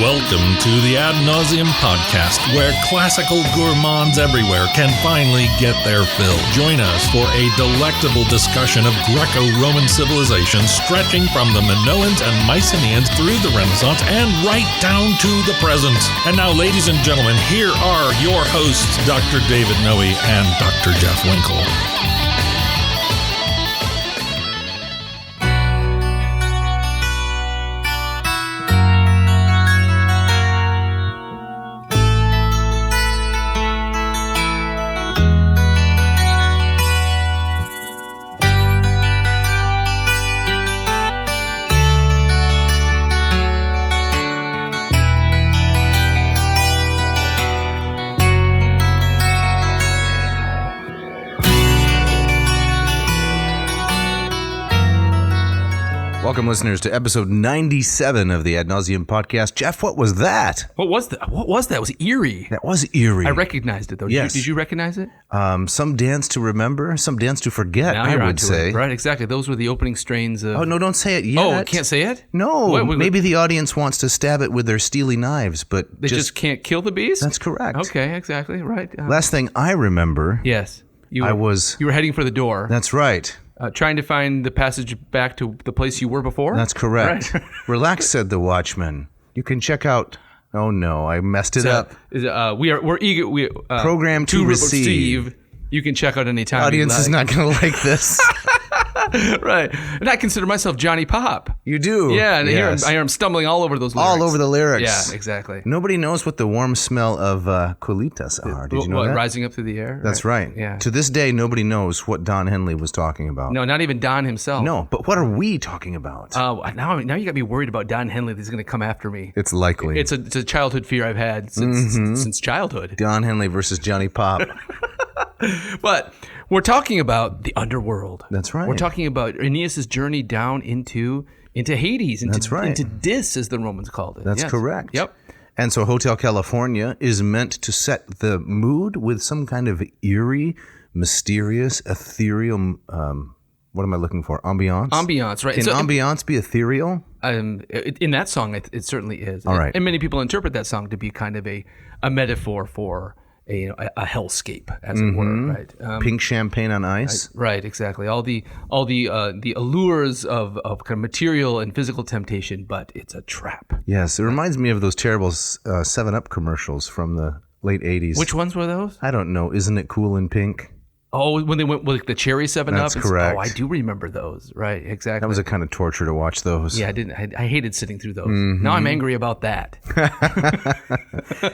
Welcome to the Navseam podcast, where classical gourmands everywhere can finally get their fill. Join us for a delectable discussion of Greco-Roman civilization stretching from the Minoans and Mycenaeans through the Renaissance and right down to the present. And now, ladies and gentlemen, here are your hosts, Dr. David Noe and Dr. Jeff Winkle. Welcome, listeners, to episode 97 of the Ad Nauseam podcast. Jeff, what was that? What was that? It was eerie. That was eerie. I recognized it, though. Yes. Did you recognize it? Some dance to remember, some dance to forget, Now I you're would onto say. it. Right, exactly. Those were the opening strains of... Oh, no, don't say it yet. Oh, can't say it? No, What? maybe the audience wants to stab it with their steely knives, but They just can't kill the beast? That's correct. Okay, exactly, right. Last thing I remember... Yes. You I were heading for the door. That's right. Trying to find the passage back to the place you were before? That's correct. Right. Relax, said the watchman. You can check out... Oh, no, I messed it up. We're eager... Program to receive. You can check out any time. The audience is not going to like this. Right. And I consider myself Johnny Pop. You do? Yeah, and yes. I hear him stumbling all over those lyrics. All over the lyrics. Yeah, exactly. Nobody knows what the warm smell of colitas are. Did you know that? Rising up through the air? That's right. Yeah. To this day, nobody knows what Don Henley was talking about. No, not even Don himself. No, but what are we talking about? Now you got me worried about Don Henley. He's going to come after me. It's likely. It's a childhood fear I've had since childhood. Don Henley versus Johnny Pop. But we're talking about the Underworld. That's right. We're talking about Aeneas' journey down into Hades. That's right. Into Dis, as the Romans called it. That's Yes. correct. Yep. And so Hotel California is meant to set the mood with some kind of eerie, mysterious, ethereal, what am I looking for? Ambiance? Ambiance, right. Can ambiance be ethereal? In that song, it certainly is. All right. And many people interpret that song to be kind of a metaphor for a hellscape, as it were, right? Pink champagne on ice? Right, exactly. All the allures of kind of material and physical temptation, but it's a trap. Yes, it reminds me of those terrible 7-Up commercials from the late 80s. Which ones were those? I don't know. Isn't it cool in pink? Oh, when they went with the cherry 7-Up? That's correct. Oh, I do remember those. Right, exactly. That was a kind of torture to watch those. Yeah, I hated sitting through those. Now I'm angry about that.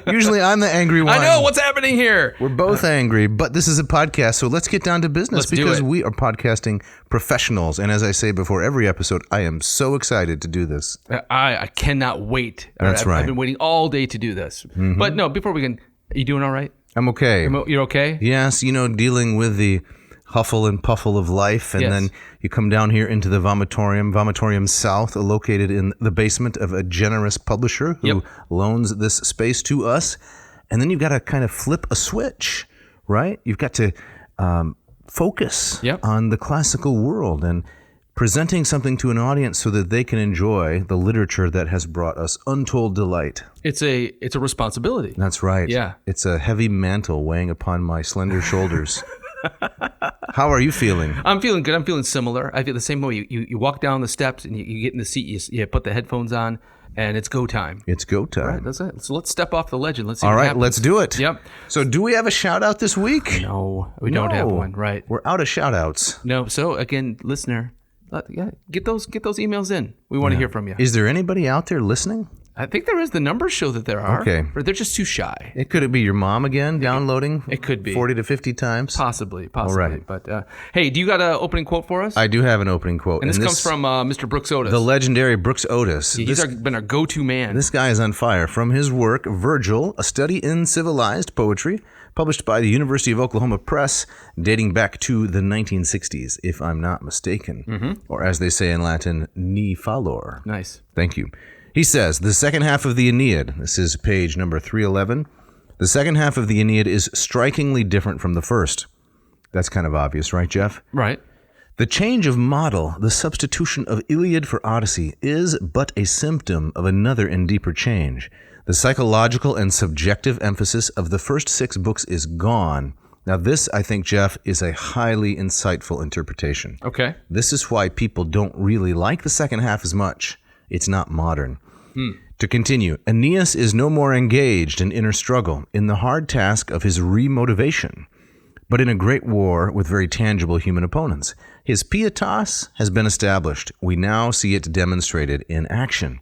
Usually I'm the angry one. I know, what's happening here? We're both angry, but this is a podcast, so let's get down to business. Let's do because it. we are podcasting professionals. And as I say before every episode, I am so excited to do this. I cannot wait. That's right. I've been waiting all day to do this. But no, before we can, are you doing all right? I'm okay. You're okay? Yes, dealing with the huffle and puffle of life, and then you come down here into the Vomitorium South, located in the basement of a generous publisher who loans this space to us, and then you've got to kind of flip a switch, right? You've got to focus on the classical world and presenting something to an audience so that they can enjoy the literature that has brought us untold delight. It's a responsibility. That's right. Yeah. It's a heavy mantle weighing upon my slender shoulders. How are you feeling? I'm feeling good. I'm feeling similar. I feel the same way. You walk down the steps and you get in the seat. You put the headphones on, and it's go time. It's go time. Right, that's it. So let's step off the ledge and let's see All what right, happens. let's do it. Yep. So do we have a shout out this week? No, we don't have one. Right. We're out of shout outs. No. So again, listener, get those emails in. We want to hear from you. Is there anybody out there listening? I think there is. The numbers show that there are. Okay. But they're just too shy. Could it be your mom again downloading? It could be 40 to 50 times. Possibly. All right. But hey, do you got an opening quote for us? I do have an opening quote. And this comes from Mr. Brooks Otis. The legendary Brooks Otis. He's been our go-to man. This guy is on fire. From his work, Vergil, A Study in Civilized Poetry, published by the University of Oklahoma Press, dating back to the 1960s, if I'm not mistaken. Or as they say in Latin, ni fallor. Nice. Thank you. He says, the second half of the Aeneid, this is page number 311, the second half of the Aeneid is strikingly different from the first. That's kind of obvious, right, Jeff? Right. The change of model, the substitution of Iliad for Odyssey, is but a symptom of another and deeper change. The psychological and subjective emphasis of the first 6 books is gone. Now this, I think, Jeff, is a highly insightful interpretation. Okay. This is why people don't really like the second half as much. It's not modern. To continue, Aeneas is no more engaged in inner struggle, in the hard task of his remotivation, but in a great war with very tangible human opponents. His pietas has been established. We now see it demonstrated in action.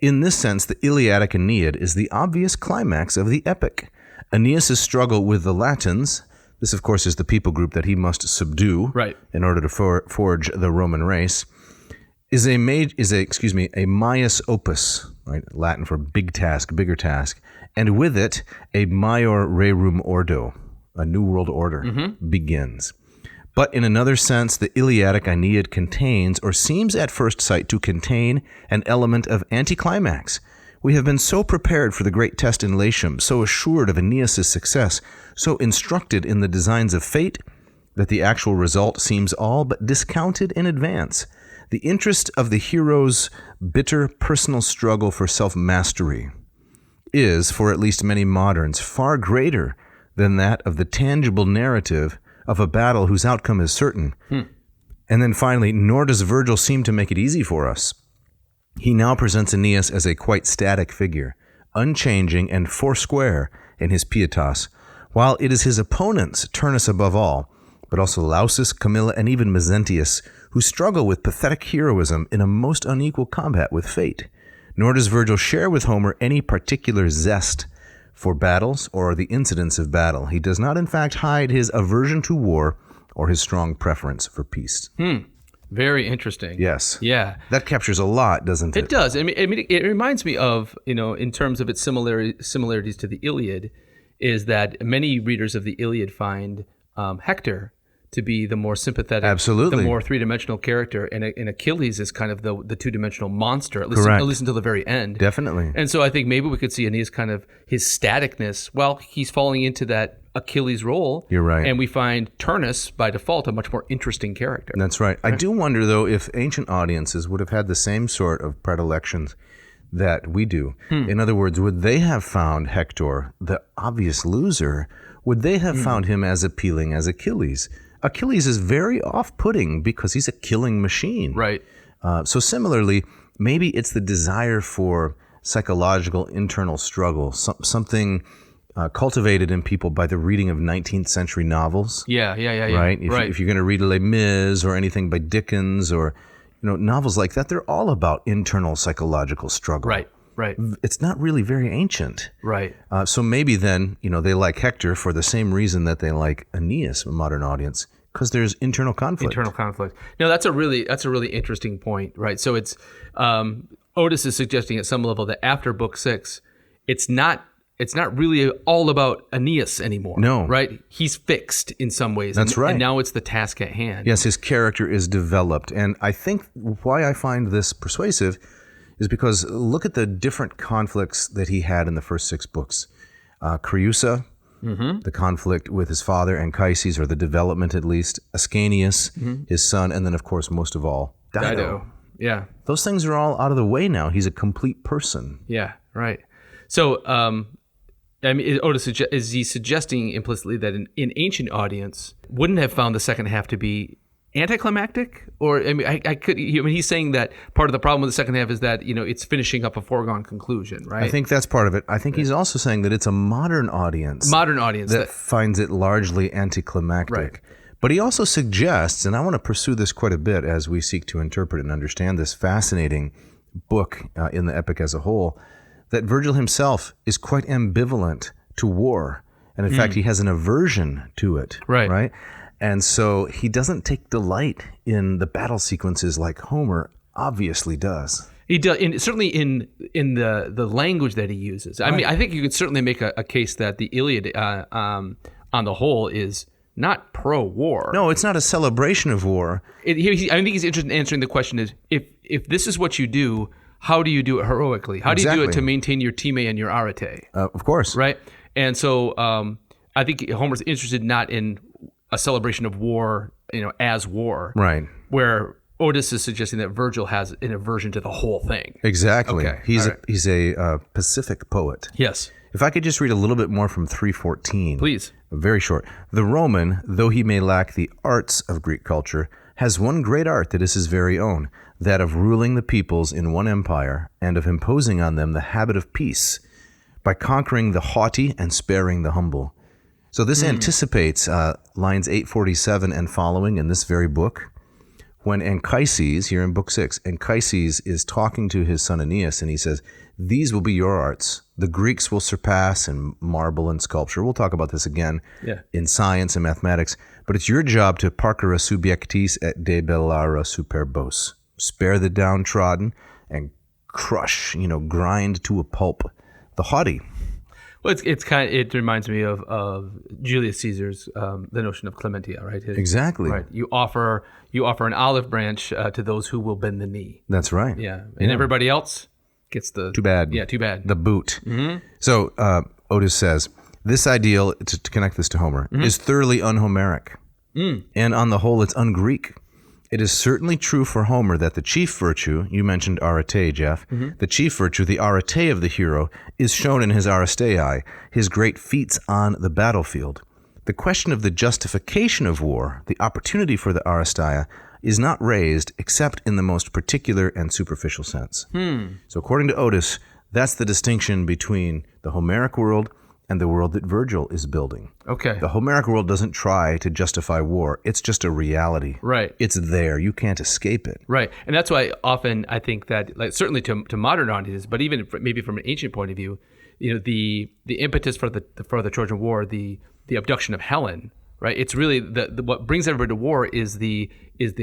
In this sense, the Iliadic Aeneid is the obvious climax of the epic. Aeneas' struggle with the Latins, this of course is the people group that he must subdue in order to forge the Roman race, is a maius opus, right? Latin for big task, bigger task, and with it a maior rerum ordo, a new world order, begins. But in another sense, the Iliadic Aeneid contains, or seems at first sight to contain, an element of anticlimax. We have been so prepared for the great test in Latium, so assured of Aeneas' success, so instructed in the designs of fate, that the actual result seems all but discounted in advance. The interest of the hero's bitter personal struggle for self-mastery is, for at least many moderns, far greater than that of the tangible narrative of a battle whose outcome is certain. And then finally, nor does Vergil seem to make it easy for us. He now presents Aeneas as a quite static figure, unchanging and foursquare in his pietas, while it is his opponents, Turnus above all, but also Lausus, Camilla, and even Mezentius, who struggle with pathetic heroism in a most unequal combat with fate. Nor does Vergil share with Homer any particular zest for battles or the incidents of battle. He does not, in fact, hide his aversion to war or his strong preference for peace. Very interesting. Yes. Yeah. That captures a lot, doesn't it? It does. I mean, it reminds me of, in terms of its similarities to the Iliad, is that many readers of the Iliad find Hector to be the more sympathetic, absolutely, the more three-dimensional character, and Achilles is kind of the two-dimensional monster, at least until the very end. Definitely. And so I think maybe we could see Aeneas kind of his staticness. Well, he's falling into that Achilles role. You're right. And we find Turnus, by default, a much more interesting character. That's right. I do wonder, though, if ancient audiences would have had the same sort of predilections that we do. In other words, would they have found Hector, the obvious loser, would they have found him as appealing as Achilles? Achilles is very off-putting because he's a killing machine. Right. So similarly, maybe it's the desire for psychological internal struggle, something cultivated in people by the reading of 19th century novels. Yeah. Right? If you're going to read Les Mis or anything by Dickens or novels like that, they're all about internal psychological struggle. Right. It's not really very ancient. Right. So maybe then, they like Hector for the same reason that they like Aeneas, a modern audience, because there's internal conflict. No, that's a really interesting point, right? So it's Otis is suggesting at some level that after book 6, it's not really all about Aeneas anymore. No. Right? He's fixed in some ways. That's right. And now it's the task at hand. Yes, his character is developed. And I think why I find this persuasive is because look at the different conflicts that he had in the first 6 books. Creusa, the conflict with his father, Anchises, or the development at least, Ascanius, his son, and then, of course, most of all, Dido. Yeah. Those things are all out of the way now. He's a complete person. Yeah, right. So, Otis, is he suggesting implicitly that an ancient audience wouldn't have found the second half to be anticlimactic? Or he's saying that part of the problem with the second half is that it's finishing up a foregone conclusion, right? I think that's part of it. I think he's also saying that it's a modern audience that finds it largely anticlimactic. Right. But he also suggests, and I want to pursue this quite a bit as we seek to interpret and understand this fascinating book in the epic as a whole, that Vergil himself is quite ambivalent to war, and in fact he has an aversion to it. Right. And so he doesn't take delight in the battle sequences like Homer obviously does. He does, certainly in the language that he uses. I mean, I think you could certainly make a case that the Iliad, on the whole, is not pro-war. No, it's not a celebration of war. I think he's interested in answering the question: is if this is what you do, how do you do it heroically? How do you do it to maintain your time and your arete? Of course, right. And so I think Homer's interested not in a celebration of war as war. Right. Where Otis is suggesting that Vergil has an aversion to the whole thing. Exactly. Okay. He's a Pacific poet. Yes. If I could just read a little bit more from 314. Please. Very short. The Roman, though he may lack the arts of Greek culture, has one great art that is his very own, that of ruling the peoples in one empire and of imposing on them the habit of peace by conquering the haughty and sparing the humble. So this anticipates lines 847 and following in this very book, when Anchises, here in Book 6, Anchises is talking to his son Aeneas, and he says, these will be your arts. The Greeks will surpass in marble and sculpture. We'll talk about this again in science and mathematics. But it's your job to parcere subiectis et debellare superbos. Spare the downtrodden and crush, grind to a pulp the haughty. Well, it reminds me of Julius Caesar's the notion of clementia, right? Exactly. Right. You offer an olive branch to those who will bend the knee. That's right. Yeah. And everybody else gets the too bad. Yeah, too bad. The boot. Mm-hmm. So Otis says this ideal, to connect this to Homer, is thoroughly un-Homeric, and on the whole, it's un-Greek. It is certainly true for Homer that the chief virtue, you mentioned arete, Jeff, the chief virtue, the arete of the hero, is shown in his aristei, his great feats on the battlefield. The question of the justification of war, the opportunity for the aristeia, is not raised except in the most particular and superficial sense. So according to Otis, that's the distinction between the Homeric world and the world that Vergil is building. Okay. The Homeric world doesn't try to justify war. It's just a reality. Right. It's there. You can't escape it. Right. And that's why often I think that, like, certainly to modern audiences, but even maybe from an ancient point of view, the impetus for the Trojan War, the abduction of Helen, right? It's really what brings everybody to war is the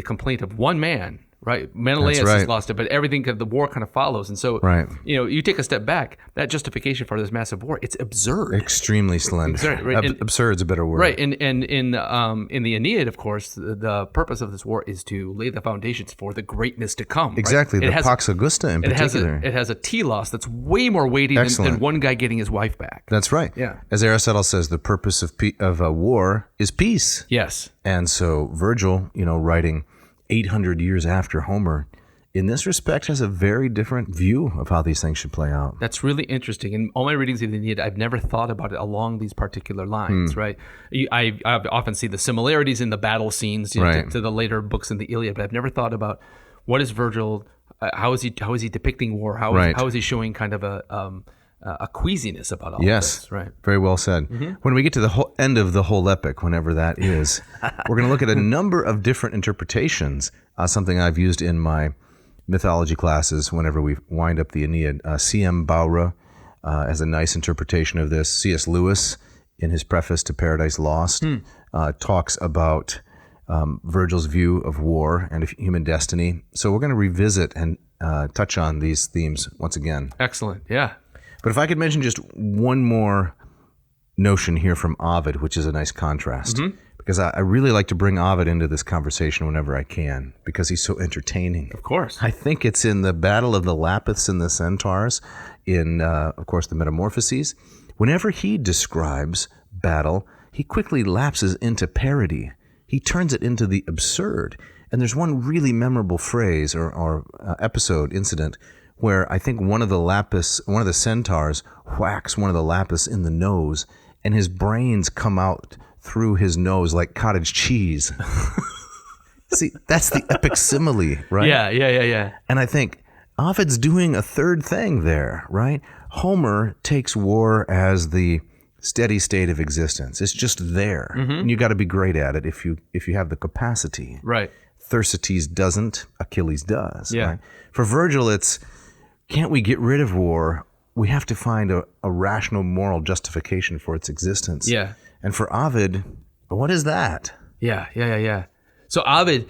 complaint of one man. Right, Menelaus has lost it, but everything the war kind of follows, and so you take a step back. That justification for this massive war, it's absurd, extremely slender. Absurd, right? Absurd's a better word, right? And in the Aeneid, of course, the purpose of this war is to lay the foundations for the greatness to come. Exactly, right? The Pax Augusta in particular. It has a telos that's way more weighty than one guy getting his wife back. That's right. Yeah, as Aristotle says, the purpose of a war is peace. Yes, and so Vergil, writing 800 years after Homer, in this respect, has a very different view of how these things should play out. That's really interesting. In all my readings of the Aeneid, I've never thought about it along these particular lines, right? I often see the similarities in the battle scenes to the later books in the Iliad, but I've never thought about what is Vergil, how is he depicting war? How is he showing kind of a queasiness about all of this? Right. Very well said. When we get to the end of the whole epic, whenever that is, we're going to look at a number of different interpretations, something I've used in my mythology classes whenever we wind up the Aeneid. C.M. Bough has a nice interpretation of this. C.S. Lewis, in his preface to Paradise Lost, talks about Vergil's view of war and of human destiny. So we're going to revisit and touch on these themes once again. Excellent. Yeah. But if I could mention just one more notion here from Ovid, which is a nice contrast, because I really like to bring Ovid into this conversation whenever I can, because he's so entertaining. Of course. I think it's in the Battle of the Lapiths and the Centaurs, in, of course, the Metamorphoses. Whenever he describes battle, he quickly lapses into parody. He turns it into the absurd. And there's one really memorable phrase or incident, where I think one of the centaurs whacks one of the lapis in the nose, and his brains come out through his nose like cottage cheese. See, that's the epic simile, right? Yeah. And I think Ovid's doing a third thing there, right? Homer takes war as the steady state of existence. It's just there, and you got to be great at it if you have the capacity. Right. Thersites doesn't, Achilles does. Yeah. Right? For Vergil, it's, can't we get rid of war? We have to find a rational moral justification for its existence. Yeah. And for Ovid, what is that? Yeah. So Ovid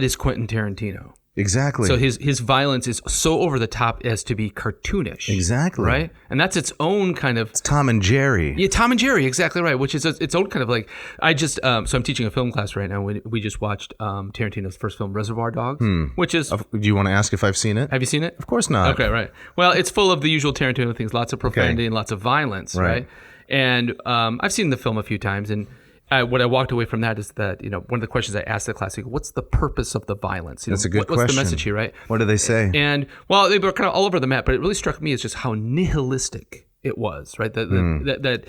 is Quentin Tarantino. Exactly. So his violence is so over the top as to be cartoonish. Exactly. Right? And that's its own kind of... It's Tom and Jerry. Yeah, Tom and Jerry, exactly right, which is its own kind of like... I just... so I'm teaching a film class right now. We just watched Tarantino's first film, Reservoir Dogs, which is... Do you want to ask if I've seen it? Have you seen it? Of course not. Okay, right. Well, it's full of the usual Tarantino things, lots of profanity and lots of violence, right? And I've seen the film a few times, and what I walked away from that is that, one of the questions I asked the class, what's the purpose of the violence? That's a good question. What's the message here, right? What do they say? And, well, they were kind of all over the map, but it really struck me as just how nihilistic it was, right? That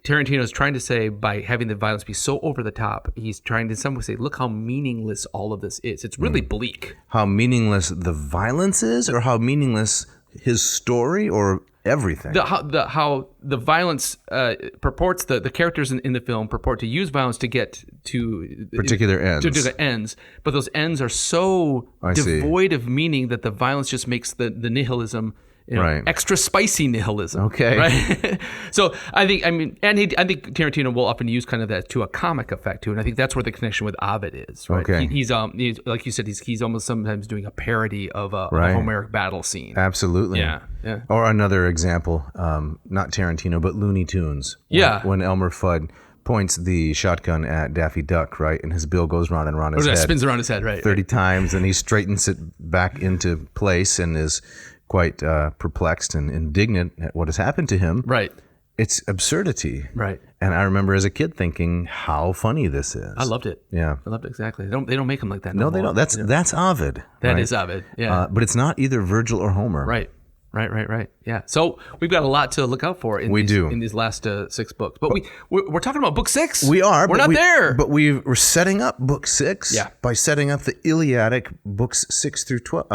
Tarantino is trying to say, by having the violence be so over the top, he's trying to in some way say, look how meaningless all of this is. It's really bleak. How meaningless the violence is, or how meaningless his story, or everything? How the violence purports, the characters in the film purport to use violence to get to particular ends. But those ends are so devoid of meaning that the violence just makes the nihilism extra spicy nihilism. Okay. Right. So I think Tarantino will often use kind of that to a comic effect too, and I think that's where the connection with Ovid is. Right? Okay. He's like you said, he's almost sometimes doing a parody of a Homeric battle scene. Absolutely. Yeah. Or another example, not Tarantino, but Looney Tunes. When Elmer Fudd points the shotgun at Daffy Duck, right, and his bill goes round and round his head. Spins around his head, right. 30 times, and he straightens it back into place and is quite perplexed and indignant at what has happened to him. Right. It's absurdity. Right. And I remember as a kid thinking how funny this is. I loved it. Yeah. I loved it, exactly. They don't make them like that. No, they don't. That's Ovid. That is Ovid. Yeah. But it's not either Vergil or Homer. Right. Yeah. So we've got a lot to look out for in these last 6 books. But we're talking about book 6. We are. We're not there. But we're setting up book 6 by setting up the Iliadic books 6 through 12.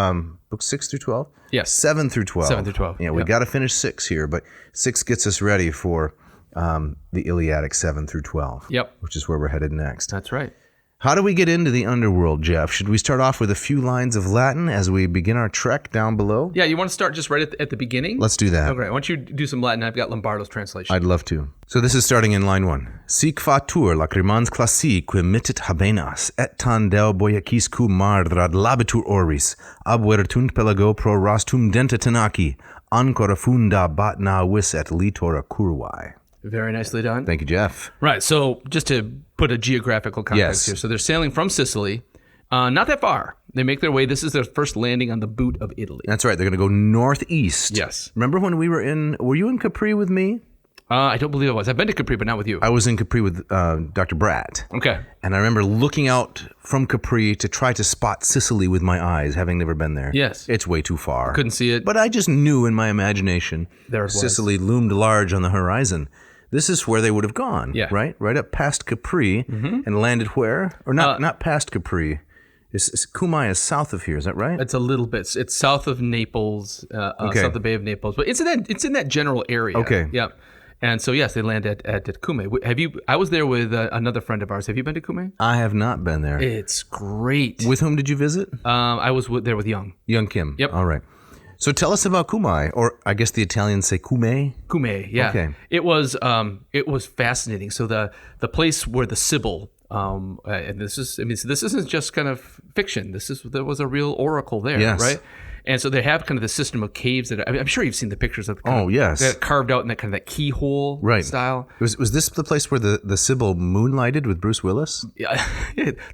Books 6 through 12? Yes. 7 through 12. 7 through 12. Yeah, we got to finish 6 here, but 6 gets us ready for the Iliadic 7 through 12. Yep. Which is where we're headed next. That's right. How do we get into the Underworld, Jeff? Should we start off with a few lines of Latin as we begin our trek down below? Yeah, you want to start just right at the beginning? Let's do that. Okay, why don't you do some Latin? I've got Lombardo's translation. I'd love to. So this is starting in line 1. Sic fatur lacrimans classi qui mittit habenas, et tan deo boiaciscu mardrad labitur oris, ab vertunt pelago pro rastum denta tenaci, ancora funda batna vis et litora curvae. Very nicely done. Thank you, Jeff. Right, so just to put a geographical context here. So they're sailing from Sicily, not that far. They make their way. This is their first landing on the boot of Italy. That's right. They're going to go northeast. Yes. Remember when were you in Capri with me? I don't believe I was. I've been to Capri, but not with you. I was in Capri with Dr. Bratt. Okay. And I remember looking out from Capri to try to spot Sicily with my eyes, having never been there. Yes. It's way too far. Couldn't see it. But I just knew in my imagination there it was. Sicily loomed large on the horizon. This is where they would have gone, right? Right up past Capri and landed where? Or not past Capri. Cumaean is south of here, is that right? It's a little bit. It's south of Naples, south of the Bay of Naples. But it's in that general area. Okay. Yeah. And so, yes, they land at Cumaean. I was there with another friend of ours. Have you been to Cumaean? I have not been there. It's great. With whom did you visit? I was there with Young. Young Kim. Yep. All right. So tell us about Cumaean, or I guess the Italians say Cumaean. Cumaean, yeah. Okay. It was fascinating. So the place where the Sybil, and this isn't just kind of fiction. There was a real oracle there, right? And so they have kind of the system of caves that I'm sure you've seen the pictures of. That carved out in that kind of that keyhole style. Was this the place where the Sybil moonlighted with Bruce Willis? Yeah,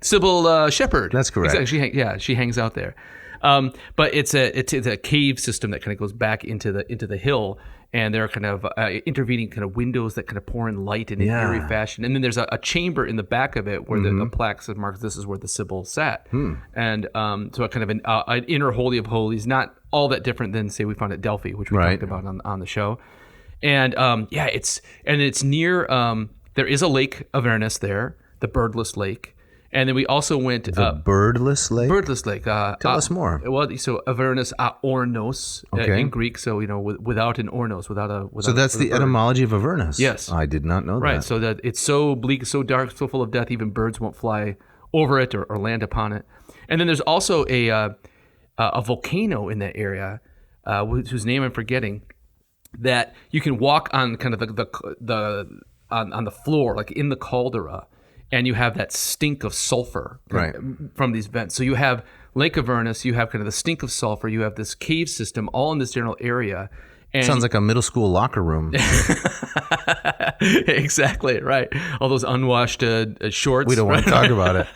Sybil Shepherd. That's correct. Exactly. She hangs out there. But it's a cave system that kind of goes back into the hill, and there are kind of intervening kind of windows that kind of pour in light in an eerie fashion. And then there's a chamber in the back of it where the plaque says, "Mark, this is where the Sybil sat." And so a kind of an inner holy of holies, not all that different than say we found at Delphi, which we talked about on the show. And it's near. There is a lake of Aeneas there, the birdless lake. And then we also went... The birdless lake? Birdless lake. Tell us more. Well, so Avernus Ornos in Greek. So, without an Ornos, without a... So that's the etymology of Avernus? Yes. I did not know that. Right, so that it's so bleak, so dark, so full of death, even birds won't fly over it or land upon it. And then there's also a volcano in that area, whose name I'm forgetting, that you can walk on kind of on the floor, like in the caldera, and you have that stink of sulfur from these vents. So you have Lake Avernus, you have kind of the stink of sulfur, you have this cave system all in this general area. And sounds like a middle school locker room. Exactly, right. All those unwashed shorts. We don't want to talk about it.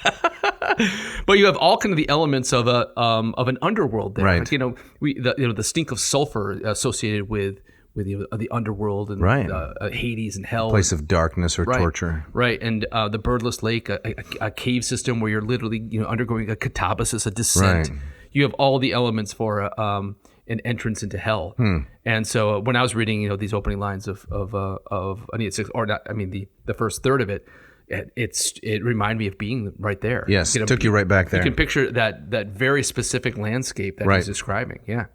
But you have all kind of the elements of an underworld there. Right. Like, the stink of sulfur associated with the underworld and Right. Hades and hell. Place of darkness or torture. Right, and the birdless lake, a cave system where you're literally undergoing a catabasis, a descent. Right. You have all the elements for an entrance into hell. And so when I was reading these opening lines of Aeneid 6, or not, I mean the first third of it, it reminded me of being right there. Yes, took you right back there. You can picture that very specific landscape that he's describing. Yeah.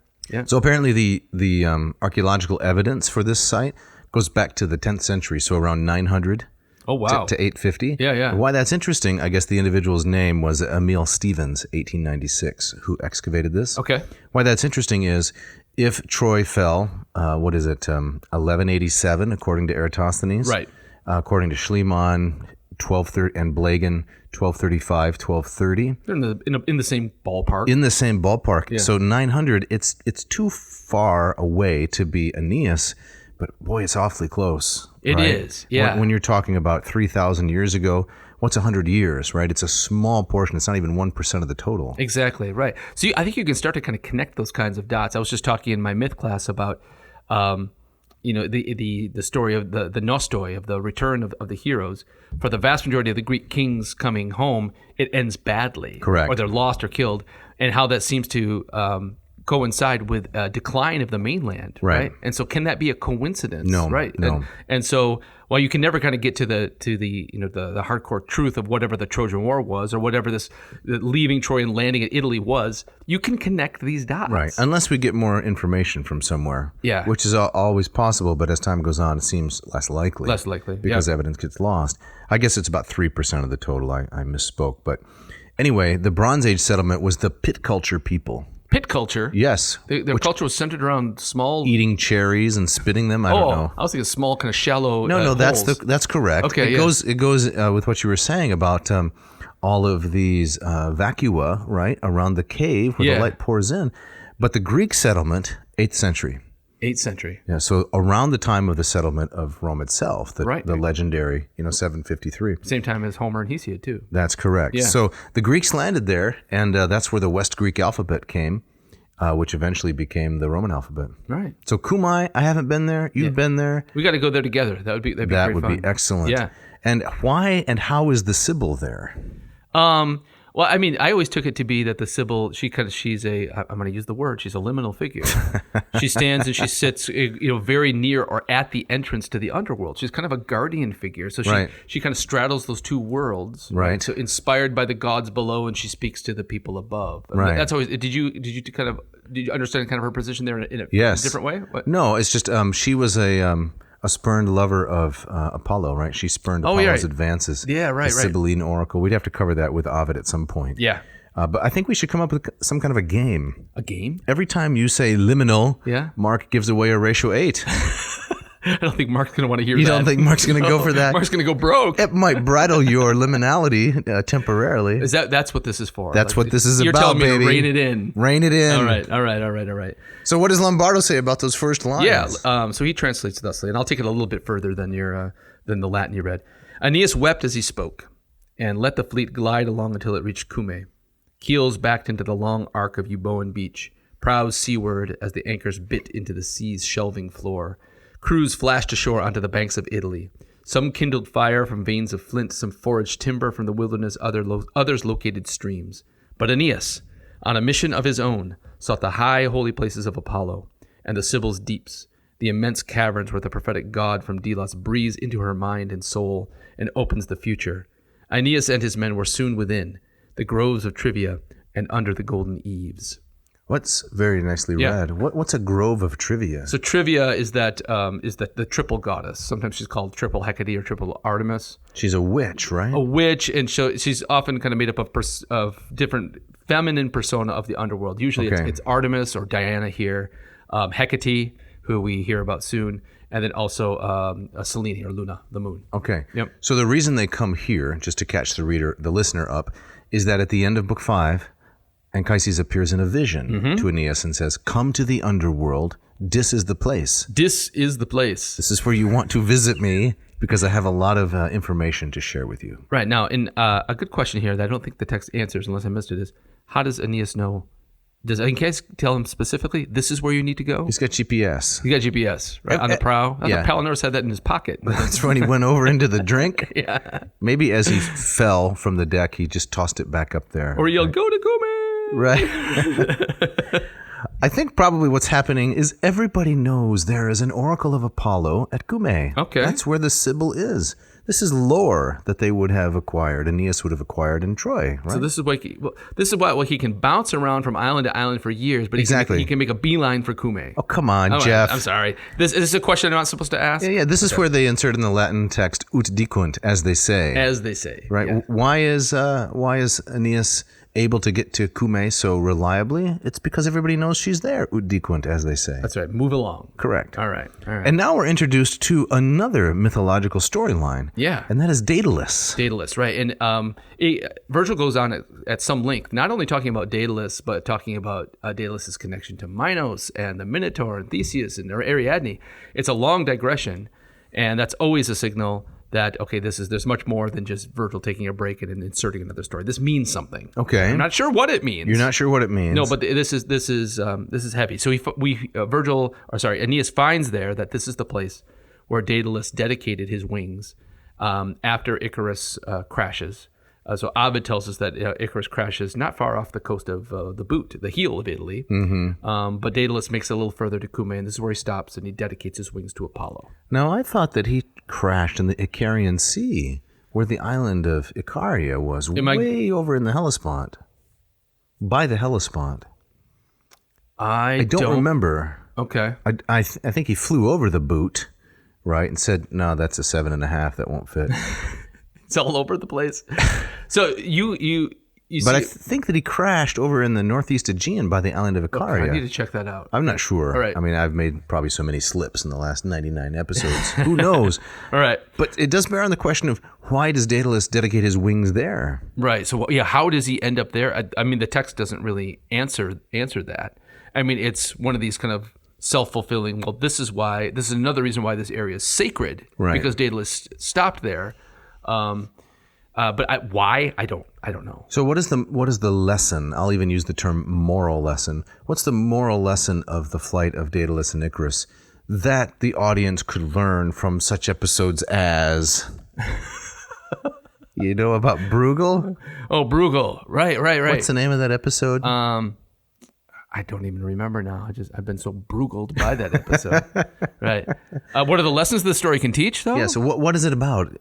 So apparently the archaeological evidence for this site goes back to the 10th century, so around 900 Oh, wow. to 850. Yeah. Why that's interesting, I guess the individual's name was Emil Stevens, 1896, who excavated this. Okay. Why that's interesting is if Troy fell, 1187, according to Eratosthenes. Right. According to Schliemann, 1230, and Blagan, 1235, 1230. They're in the same ballpark. In the same ballpark. Yeah. So 900, it's too far away to be Aeneas, but boy, it's awfully close. It is, yeah. When you're talking about 3,000 years ago, what's 100 years, right? It's a small portion. It's not even 1% of the total. Exactly, right. So I think you can start to kind of connect those kinds of dots. I was just talking in my myth class about, the story of the nostoi, of the return of the heroes. For the vast majority of the Greek kings coming home, it ends badly. Correct. Or they're lost or killed, and how that seems to coincide with a decline of the mainland, right? And so, can that be a coincidence? No, right? no. And so, while you can never kind of get to the hardcore truth of whatever the Trojan War was, or whatever the leaving Troy and landing at Italy was, you can connect these dots, Right. Unless we get more information from somewhere. Yeah. Which is always possible, but as time goes on, it seems less likely. Less likely, Because evidence gets lost. I guess it's about 3% of the total. I misspoke. But anyway, the Bronze Age settlement was the pit culture people. Pit culture. Yes. Their culture was centered around small. Eating cherries and spitting them. I don't know. I was thinking small, kind of shallow. No, holes. that's correct. Okay, it goes with what you were saying about all of these vacua, right, around the cave where the light pours in. But the Greek settlement, 8th century. 8th century. Yeah, so around the time of the settlement of Rome itself, the legendary, 753. Same time as Homer and Hesiod too. That's correct. Yeah. So the Greeks landed there, and that's where the West Greek alphabet came, which eventually became the Roman alphabet. Right. So Cumae, I haven't been there. You've been there. We got to go there together. That'd be great fun. Be excellent. Yeah. And why and how is the Sybil there? Well, I mean, I always took it to be that the Sybil, she's a I'm going to use the word, she's a liminal figure. She stands and she sits, very near or at the entrance to the underworld. She's kind of a guardian figure. So she kind of straddles those two worlds. Right. So inspired by the gods below, and she speaks to the people above. I mean, Right. That's always. Did you understand kind of her position there in a different way? What? No, it's just she was a spurned lover of Apollo, right? She spurned Apollo's advances. Yeah, right, the Sibylline oracle. We'd have to cover that with Ovid at some point. Yeah. But I think we should come up with some kind of a game. A game? Every time you say liminal, Mark gives away a ratio 8. I don't think Mark's going to want to hear that. You don't think Mark's going to go for that? Mark's going to go broke. It might bridle your liminality temporarily. That's what this is for? That's what this is you're about, telling me baby. To rein it in. Rein it in. All right. So what does Lombardo say about those first lines? Yeah, so he translates thusly, and I'll take it a little bit further than the Latin you read. Aeneas wept as he spoke, and let the fleet glide along until it reached Cumae. Keels backed into the long arc of Euboean beach, prows seaward as the anchors bit into the sea's shelving floor. Crews flashed ashore onto the banks of Italy. Some kindled fire from veins of flint, some foraged timber from the wilderness, others located streams. But Aeneas, on a mission of his own, sought the high holy places of Apollo, and the Sibyl's deeps, the immense caverns where the prophetic god from Delos breathes into her mind and soul and opens the future. Aeneas and his men were soon within, the groves of Trivia and under the golden eaves. What's very nicely read? What's a grove of Trivia? So Trivia is that the triple goddess. Sometimes she's called triple Hecate or triple Artemis. She's a witch, right? A witch, and she's often kind of made up of different feminine persona of the underworld. Usually it's Artemis or Diana here, Hecate, who we hear about soon, and then also Selene or Luna, the moon. Okay. Yep. So the reason they come here, just to catch the listener up, is that at the end of Book 5, Anchises appears in a vision to Aeneas and says, "Come to the underworld. This is the place. This is the place. This is where you want to visit me because I have a lot of information to share with you." Right. Now, a good question here that I don't think the text answers unless I missed it is, how does Aeneas know Does Aeneas tell him specifically, this is where you need to go? He's got GPS. You got GPS, right? On the prow? I thought Palinurus had that in his pocket. That's when he went over into the drink. Yeah. Maybe as he fell from the deck, he just tossed it back up there. Or he yelled, go to Cumaean! Right. I think probably what's happening is everybody knows there is an oracle of Apollo at Cumae. Okay. That's where the Sybil is. This is lore that they would have acquired, Aeneas would have acquired in Troy, right? So this is why he can bounce around from island to island for years, but he can make a beeline for Cumae. Oh, come on, Jeff. I'm sorry. This is a question I'm not supposed to ask? Yeah, this is where they insert in the Latin text, ut dicunt, as they say. As they say. Right. Yeah. Why is Aeneas able to get to Cumae so reliably? It's because everybody knows she's there, ut dicunt, as they say. That's right. Move along. Correct. All right. And now we're introduced to another mythological storyline. Yeah. And that is Daedalus. Daedalus, right. And Vergil goes on at some length, not only talking about Daedalus, but talking about Daedalus' connection to Minos and the Minotaur and Theseus and Ariadne. It's a long digression, and that's always a signal that, okay, there's much more than just Vergil taking a break and inserting another story. This means something. Okay. I'm not sure what it means. You're not sure what it means. No, but this is heavy. So Aeneas finds there that this is the place where Daedalus dedicated his wings after Icarus crashes. So Ovid tells us that Icarus crashes not far off the coast of the Boot, the heel of Italy. Mm-hmm. But Daedalus makes it a little further to Cumae, and this is where he stops and he dedicates his wings to Apollo. Now, I thought that he crashed in the Icarian Sea, where the island of Icaria was, way over in the Hellespont. By the Hellespont. I don't remember. Okay. I think he flew over the Boot, right, and said, no, that's a 7.5, that won't fit. It's all over the place. So you But I think that he crashed over in the northeast Aegean by the island of Icaria. I need to check that out. I'm not sure. All right. I mean, I've made probably so many slips in the last 99 episodes. Who knows? All right. But it does bear on the question of why does Daedalus dedicate his wings there? Right. So how does he end up there? I mean, the text doesn't really answer that. I mean, it's one of these kind of self-fulfilling. Well, this is another reason why this area is sacred, right? Because Daedalus stopped there. But why? I don't know. So what is the lesson? I'll even use the term moral lesson. What's the moral lesson of the flight of Daedalus and Icarus that the audience could learn from such episodes as, you know, about Bruegel? Oh, Bruegel. Right. What's the name of that episode? I don't even remember now. I've been so Bruegeled by that episode. Right. What are the lessons the story can teach, though? Yeah. So what is it about?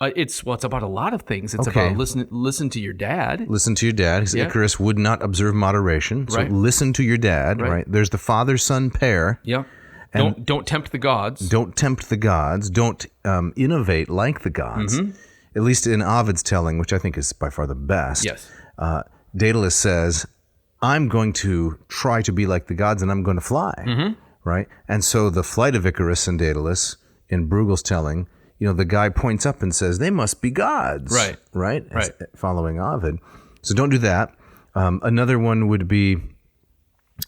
It's about a lot of things. It's about listen to your dad. Listen to your dad. Because Icarus would not observe moderation. So listen to your dad. Right. There's the father-son pair. Yeah. Don't tempt the gods. Don't tempt the gods. Don't innovate like the gods. Mm-hmm. At least in Ovid's telling, which I think is by far the best. Yes. Daedalus says, I'm going to try to be like the gods and I'm going to fly. Mm-hmm. Right. And so the flight of Icarus and Daedalus in Bruegel's telling, you know, the guy points up and says, they must be gods. Right. Following Ovid. So don't do that. Another one would be,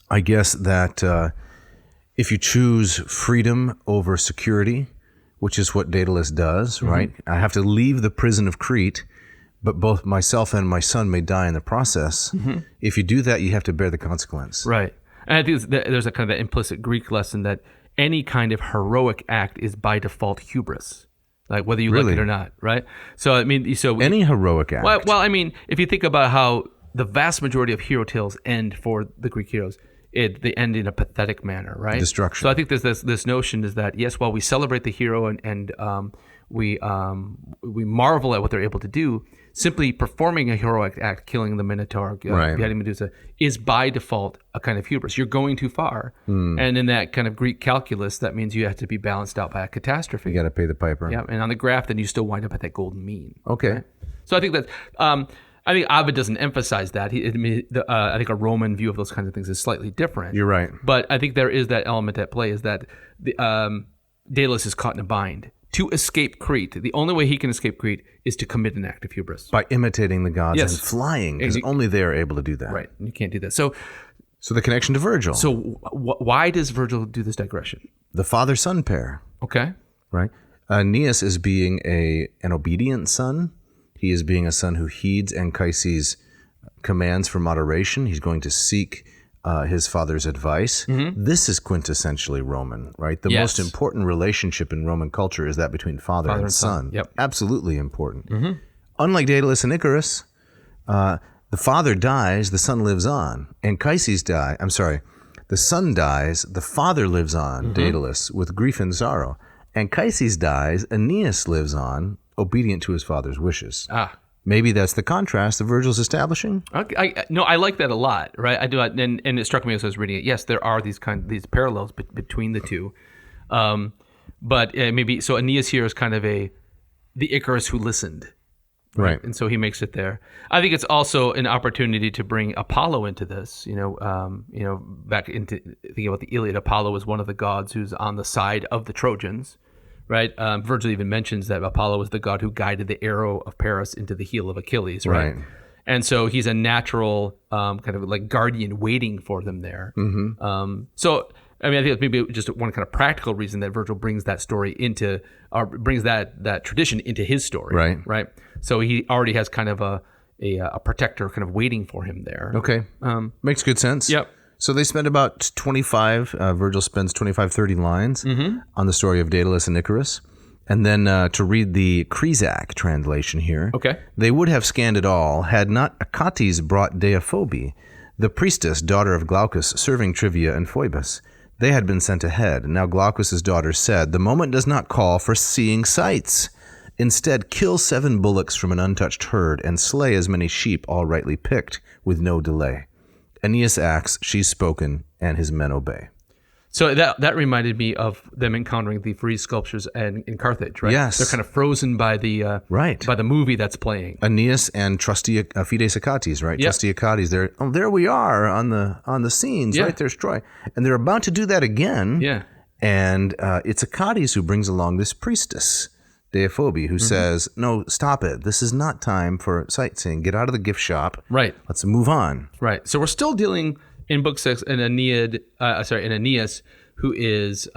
I guess, that if you choose freedom over security, which is what Daedalus does, mm-hmm. right? I have to leave the prison of Crete, but both myself and my son may die in the process. Mm-hmm. If you do that, you have to bear the consequence. Right. And I think there's a kind of implicit Greek lesson that any kind of heroic act is by default hubris. Like whether you like it or not, right? So I mean, any heroic act. Well, I mean, if you think about how the vast majority of hero tales end for the Greek heroes, they end in a pathetic manner, right? Destruction. So I think there's this notion is that yes, while we celebrate the hero and we marvel at what they're able to do, simply performing a heroic act, killing the Minotaur, beheading Medusa, is by default a kind of hubris. You're going too far. And in that kind of Greek calculus, that means you have to be balanced out by a catastrophe. You got to pay the piper. Yeah, and on the graph, then you still wind up at that golden mean. Okay. Right? So I think that... I think Ovid doesn't emphasize that. I think a Roman view of those kinds of things is slightly different. You're right. But I think there is that element at play is that Daedalus is caught in a bind. To escape Crete, the only way he can escape Crete is to commit an act of hubris. By imitating the gods and flying, because only they are able to do that. Right. You can't do that. So the connection to Vergil. So why does Vergil do this digression? The father-son pair. Okay. Right. Aeneas is being an obedient son. He is being a son who heeds Anchises' commands for moderation. He's going to seek his father's advice. This is quintessentially Roman, right? The most important relationship in Roman culture is that between father and son. Yep. Absolutely important. Unlike Daedalus and Icarus, the father dies, the son lives on. Anchises the son dies, the father lives on, Daedalus, with grief and sorrow. Anchises dies, Aeneas lives on, obedient to his father's wishes. Maybe that's the contrast that Vergil's establishing. I like that a lot, right? I do, and it struck me as I was reading it. Yes, there are these parallels between the two, but maybe so. Aeneas here is kind of the Icarus who listened, right? And so he makes it there. I think it's also an opportunity to bring Apollo into this. Back into thinking about the Iliad. Apollo is one of the gods who's on the side of the Trojans. Right, Vergil even mentions that Apollo was the god who guided the arrow of Paris into the heel of Achilles. Right, and so he's a natural kind of like guardian waiting for them there. So I mean, I think maybe just one kind of practical reason that Vergil brings that story into, or brings that tradition into his story. Right. So he already has kind of a protector kind of waiting for him there. Okay, makes good sense. Yep. So they spend about 25, Vergil spends 25, 30 lines on the story of Daedalus and Icarus. And then to read the Kresak translation here, they would have scanned it all had not Achates brought Deiphobie, the priestess, daughter of Glaucus, serving Trivia and Phoebus. They had been sent ahead. Now Glaucus's daughter said, "The moment does not call for seeing sights. Instead, kill 7 bullocks from an untouched herd and slay as many sheep all rightly picked with no delay." Aeneas acts, she's spoken, and his men obey. So that reminded me of them encountering the frieze sculptures in Carthage, right? Yes. They're kind of frozen by the by the movie that's playing. Aeneas and trusty Fides Achates, right? Yep. Trusty Achates. There we are on the scenes, right? There's Troy. And they're about to do that again. Yeah. And it's Achates who brings along this priestess, Deiphobie, who says, "No, stop it. This is not time for sightseeing. Get out of the gift shop. Right. Let's move on." Right. So we're still dealing in Book 6 in Aeneid. In Aeneas, who is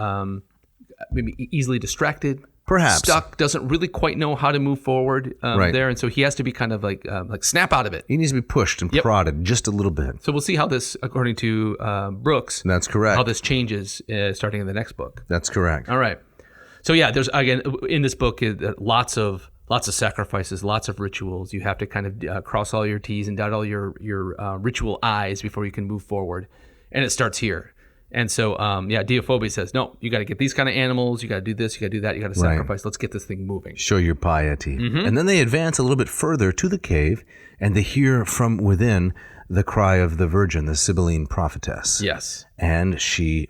maybe easily distracted, perhaps stuck, doesn't really quite know how to move forward there, and so he has to be kind of like snap out of it. He needs to be pushed and prodded just a little bit. So we'll see how this, according to Brooks, that's correct, how this changes starting in the next book. That's correct. All right. So yeah, there's again in this book lots of sacrifices, lots of rituals. You have to kind of cross all your T's and dot all your ritual I's before you can move forward, and it starts here. And so Deiphobie says, "No, you got to get these kind of animals. You got to do this. You got to do that. You got to sacrifice. Let's get this thing moving. Show your piety." And then they advance a little bit further to the cave, and they hear from within the cry of the Virgin, the Sibylline prophetess. Yes. And she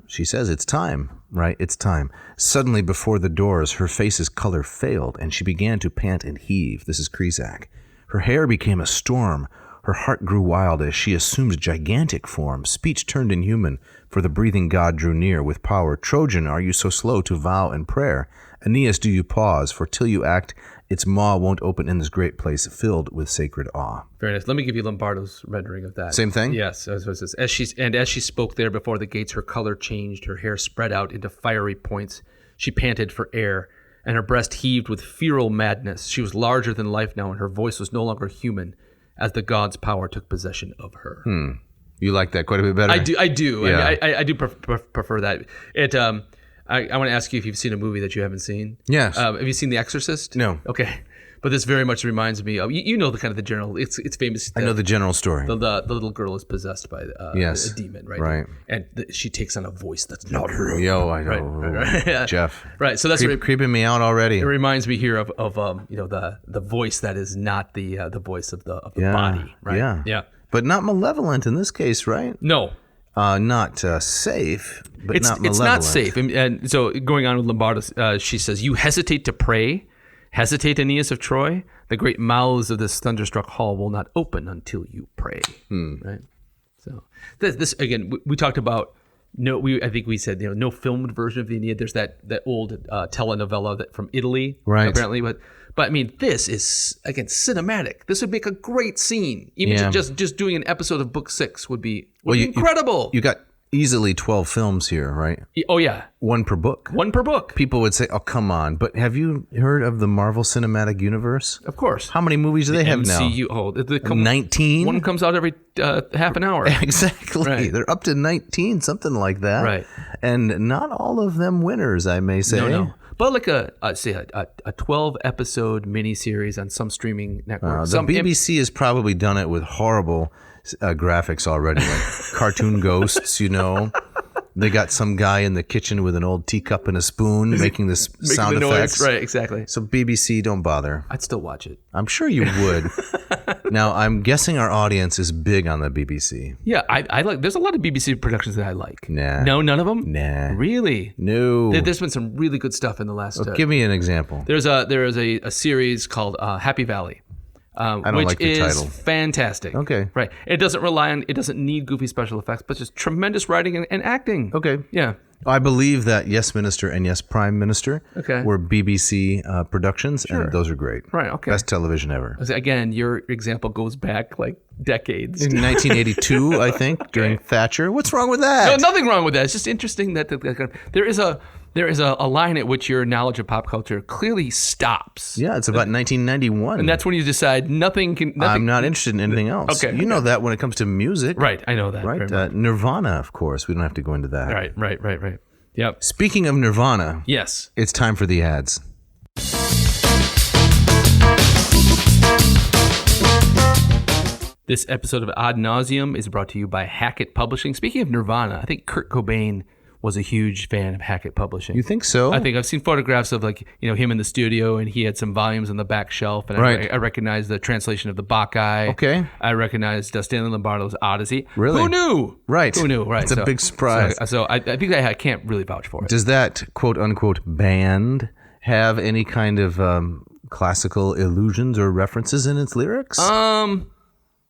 says, "It's time, right? It's time." Suddenly before the doors, her face's color failed, and she began to pant and heave. This is Kresak. Her hair became a storm. Her heart grew wild as she assumed gigantic form. Speech turned inhuman, for the breathing god drew near with power. "Trojan, are you so slow to vow and prayer? Aeneas, do you pause? For till you act, its maw won't open in this great place filled with sacred awe." Very nice. Let me give you Lombardo's rendering of that. Same thing? Yes. As she spoke there before the gates, her color changed, her hair spread out into fiery points. She panted for air, and her breast heaved with feral madness. She was larger than life now, and her voice was no longer human, as the god's power took possession of her. You like that quite a bit better? I do. Yeah. I do prefer that. I want to ask you if you've seen a movie that you haven't seen. Yes. Have you seen The Exorcist? No. Okay. But this very much reminds me of, you know, the kind of the general, it's famous. I know the general story. The little girl is possessed by a demon, right? Right. And she takes on a voice that's not her own. Yo, I know. Right. Jeff. Right. So that's creeping me out already. It reminds me here of the voice that is not the voice of the body, right? Yeah. Yeah. But not malevolent in this case, right? No. Not safe, but not malevolent. It's not safe. And so going on with Lombardo, she says, "You hesitate to pray? Hesitate, Aeneas of Troy? The great mouths of this thunderstruck hall will not open until you pray." Right? So this again, we talked about, I think we said, no filmed version of the Aeneid. There's that old telenovela from Italy, right? Apparently, but I mean, this is again cinematic. This would make a great scene. Even just doing an episode of Book 6 would be incredible. You got easily 12 films here, right? Oh, yeah. One per book. One per book. People would say, oh, come on. But have you heard of the Marvel Cinematic Universe? Of course. How many movies do they have MCU, now? 19? One comes out every half an hour. Exactly. Right. They're up to 19, something like that. Right. And not all of them winners, I may say. No. But like a 12-episode miniseries on some streaming network. The BBC has probably done it with horrible graphics already, like cartoon ghosts, They got some guy in the kitchen with an old teacup and a spoon making this sound effects. Right, exactly. So BBC, don't bother. I'd still watch it. I'm sure you would. Now, I'm guessing our audience is big on the BBC. Yeah, I like. There's a lot of BBC productions that I like. Nah. No, none of them. Nah. Really? No. There's been some really good stuff in the last. Give me an example. There is a series called Happy Valley. I don't which like the is title. Fantastic. Okay. Right. It doesn't need goofy special effects, but just tremendous writing and acting. Okay. Yeah. I believe that Yes Minister and Yes Prime Minister Okay. were BBC productions, and those are great. Right. Okay. Best television ever. Again, your example goes back like decades. In 1982, I think, during Thatcher. What's wrong with that? No, nothing wrong with that. It's just interesting that there is a line at which your knowledge of pop culture clearly stops. Yeah, it's about 1991. And that's when you decide nothing. I'm not interested in anything else. Okay. You know that when it comes to music. Right, I know that. Right? Very much. Nirvana, of course. We don't have to go into that. Right. Yep. Speaking of Nirvana, Yes. it's time for the ads. This episode of Ad Nauseam is brought to you by Hackett Publishing. Speaking of Nirvana, I think Kurt Cobain was a huge fan of Hackett Publishing. You think so? I think I've seen photographs of him in the studio, and he had some volumes on the back shelf, and I recognize the translation of the Bacchae. Okay. I recognized Stanley Lombardo's Odyssey. Really? Who knew? Right. Who knew? Right. It's a big surprise. So I think I can't really vouch for it. Does that quote unquote band have any kind of classical allusions or references in its lyrics?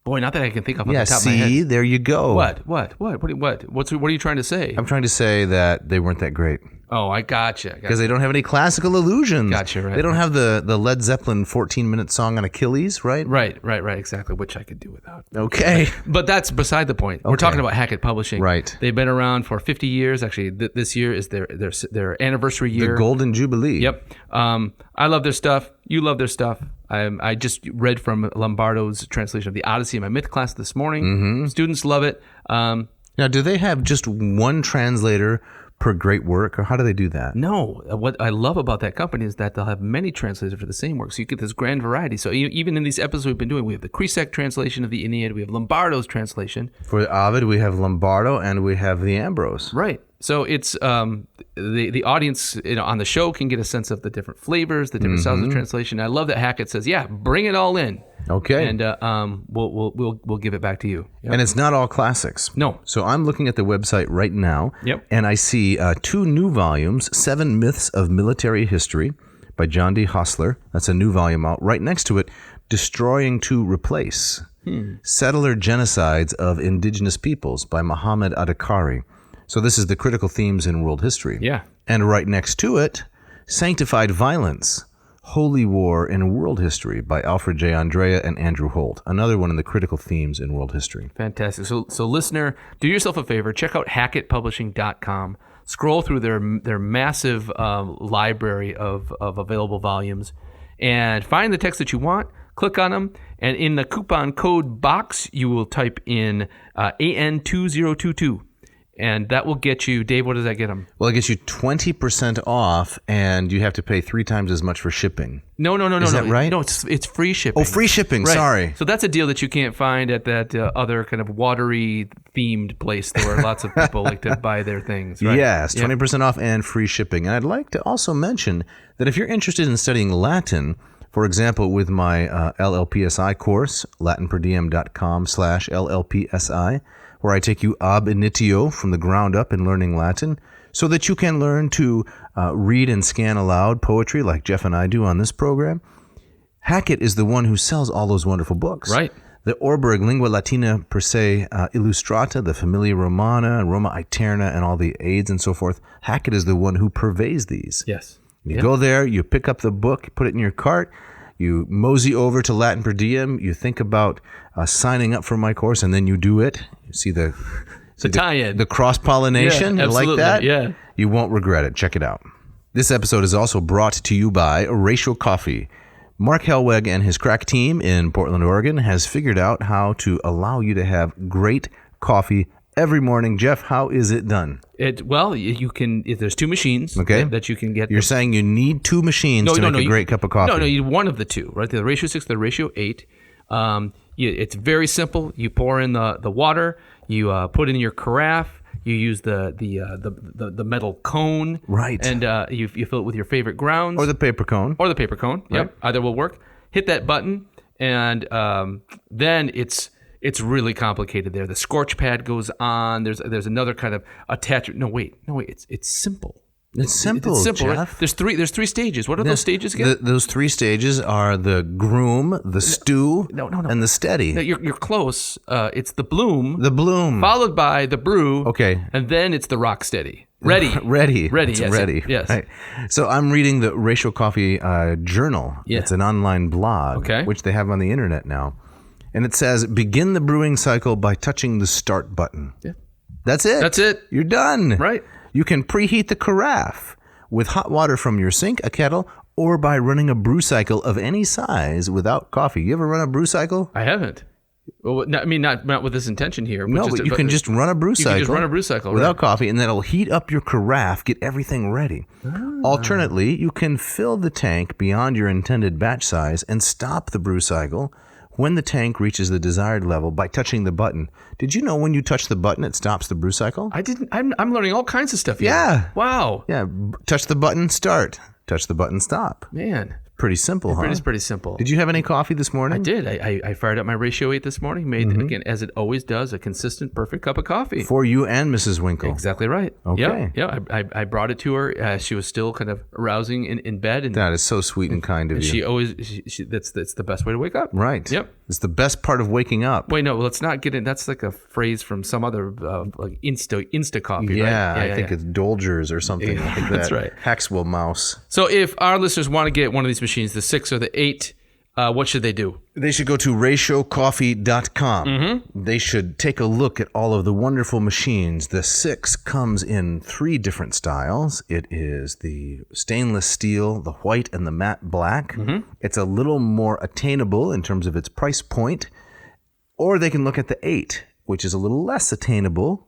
Boy, not that I can think of on yeah, the top of my head. there you go. What are you trying to say? I'm trying to say that they weren't that great. Oh, I gotcha. Because they don't have any classical allusions. Gotcha, right. They don't have the Led Zeppelin 14-minute song on Achilles, right? Right, exactly, which I could do without. Okay. But that's beside the point. We're talking about Hackett Publishing. Right. They've been around for 50 years. Actually, this year is their anniversary year. The Golden Jubilee. Yep. I love their stuff. You love their stuff. I just read from Lombardo's translation of the Odyssey in my myth class this morning. Mm-hmm. Students love it. Now, do they have just one translator per great work, or how do they do that? No. What I love about that company is that they'll have many translators for the same work, so you get this grand variety. So even in these episodes we've been doing, we have the Kresak translation of the Aeneid, we have Lombardo's translation. For Ovid, we have Lombardo, and we have the Ambrose. Right. So it's the audience on the show can get a sense of the different flavors, the different styles of translation. I love that Hackett says, "Yeah, bring it all in." Okay. And we'll give it back to you. Yep. And it's not all classics. No. So I'm looking at the website right now. Yep. And I see 2 new volumes, 7 Myths of Military History by John D. Hostler. That's a new volume out. Right next to it, Destroying to Replace. Settler Genocides of Indigenous Peoples by Muhammad Adhikari. So this is the critical themes in world history. Yeah. And right next to it, Sanctified Violence, Holy War in World History by Alfred J. Andrea and Andrew Holt. Another one in the critical themes in world history. Fantastic. So listener, do yourself a favor. Check out HackettPublishing.com. Scroll through their massive library of available volumes and find the text that you want. Click on them, and in the coupon code box, you will type in AN2022. And that will get you, Dave, what does that get them? Well, it gets you 20% off, and you have to pay 3 times as much for shipping. No. Is that right? No, it's free shipping. Oh, free shipping. Right. Sorry. So that's a deal that you can't find at that other kind of watery themed place where lots of people like to buy their things. Right? Yes, 20% off and free shipping. And I'd like to also mention that if you're interested in studying Latin, for example, with my LLPSI course, latinperdiem.com/LLPSI, where I take you ab initio from the ground up in learning Latin so that you can learn to read and scan aloud poetry like Jeff and I do on this program. Hackett is the one who sells all those wonderful books. Right. The Orberg Lingua Latina per se Illustrata, the Familia Romana, Roma Iterna, and all the aids and so forth. Hackett is the one who purveys these. Yes. You go there, you pick up the book, put it in your cart, you mosey over to Latin Per Diem, you think about signing up for my course, and then you do it. You see the It's a tie-in. The cross-pollination, Yeah, you like absolutely, that? yeah. You won't regret it. Check it out. This episode is also brought to you by Ratio Coffee. Mark Helweg and his crack team in Portland, Oregon has figured out how to allow you to have great coffee every morning. Jeff, how is it done? You can. If there's two machines, okay, that you can get. You're saying you need two machines to make a great cup of coffee. No, you need one of the two, right? The ratio 6, the ratio 8. It's very simple. You pour in the water. You put in your carafe. You use the metal cone, right? And you fill it with your favorite grounds, or the paper cone, Yep, right. Either will work. Hit that button, and then it's really complicated. There, the scorch pad goes on. There's another kind of attachment. No, wait. It's simple. It's simple, Jeff. Right? There's three stages. What are those stages again? Those three stages are the groom, the stew, and the steady. No, you're close. It's the bloom. The bloom. Followed by the brew. Okay. And then it's the rock steady. Ready. It's yes. ready. Yes. Right. So I'm reading the Ratio Coffee journal. Yeah. It's an online blog, which they have on the internet now. And it says, begin the brewing cycle by touching the start button. Yeah. That's it. You're done. Right. You can preheat the carafe with hot water from your sink, a kettle, or by running a brew cycle of any size without coffee. You ever run a brew cycle? I haven't. Well, not with this intention here. But you can just run a brew cycle. You can just run a brew cycle without coffee, and that'll heat up your carafe, get everything ready. Alternately, you can fill the tank beyond your intended batch size and stop the brew cycle when the tank reaches the desired level by touching the button. Did you know when you touch the button, it stops the brew cycle? I didn't. I'm learning all kinds of stuff here. Yeah. Wow. Yeah. Touch the button, start. Touch the button, stop. Man. Pretty simple, huh? It is pretty simple. Did you have any coffee this morning? I did. I fired up my ratio 8 this morning. Made, again, as it always does, a consistent, perfect cup of coffee. For you and Mrs. Winkle. Exactly right. Okay. Yeah. I brought it to her. She was still kind of arousing in bed. And that is so sweet and kind of you. She always, that's the best way to wake up. Right. Yep. It's the best part of waking up. Wait, no, let's not get in. That's like a phrase from some other like Insta coffee, yeah, right? I think it's Dolgers or something like that. That's right. Haxwell Mouse. So if our listeners want to get one of these machines, the 6 or the 8, what should they do? They should go to ratiocoffee.com. They should take a look at all of the wonderful machines. The 6 comes in 3 different styles. It is the stainless steel, the white, and the matte black. It's a little more attainable in terms of its price point. Or they can look at the 8, which is a little less attainable.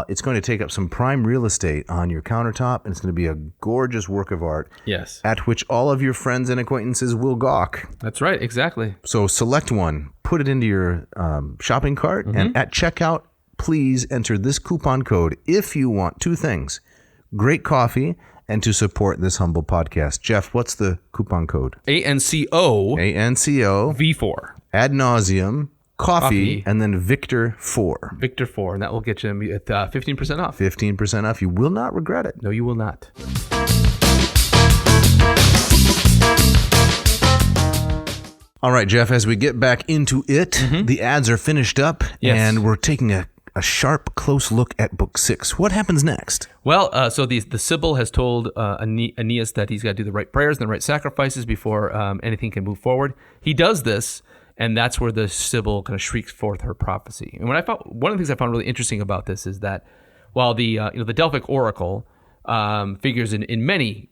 It's going to take up some prime real estate on your countertop, and it's going to be a gorgeous work of art. Yes. At which all of your friends and acquaintances will gawk. That's right, exactly. So select one, put it into your shopping cart, and at checkout, please enter this coupon code if you want 2 things: great coffee and to support this humble podcast. Jeff, what's the coupon code? ANCO. ANCO. V4. Ad nauseum. Coffee, and then Victor 4. Victor 4, and that will get you at 15% off. 15% off. You will not regret it. No, you will not. All right, Jeff, as we get back into it, the ads are finished up, and we're taking a sharp, close look at Book 6. What happens next? Well, so the Sybil has told Aeneas that he's got to do the right prayers and the right sacrifices before anything can move forward. He does this. And that's where the Sybil kind of shrieks forth her prophecy. And one of the things I found really interesting about this is that while the Delphic oracle figures in many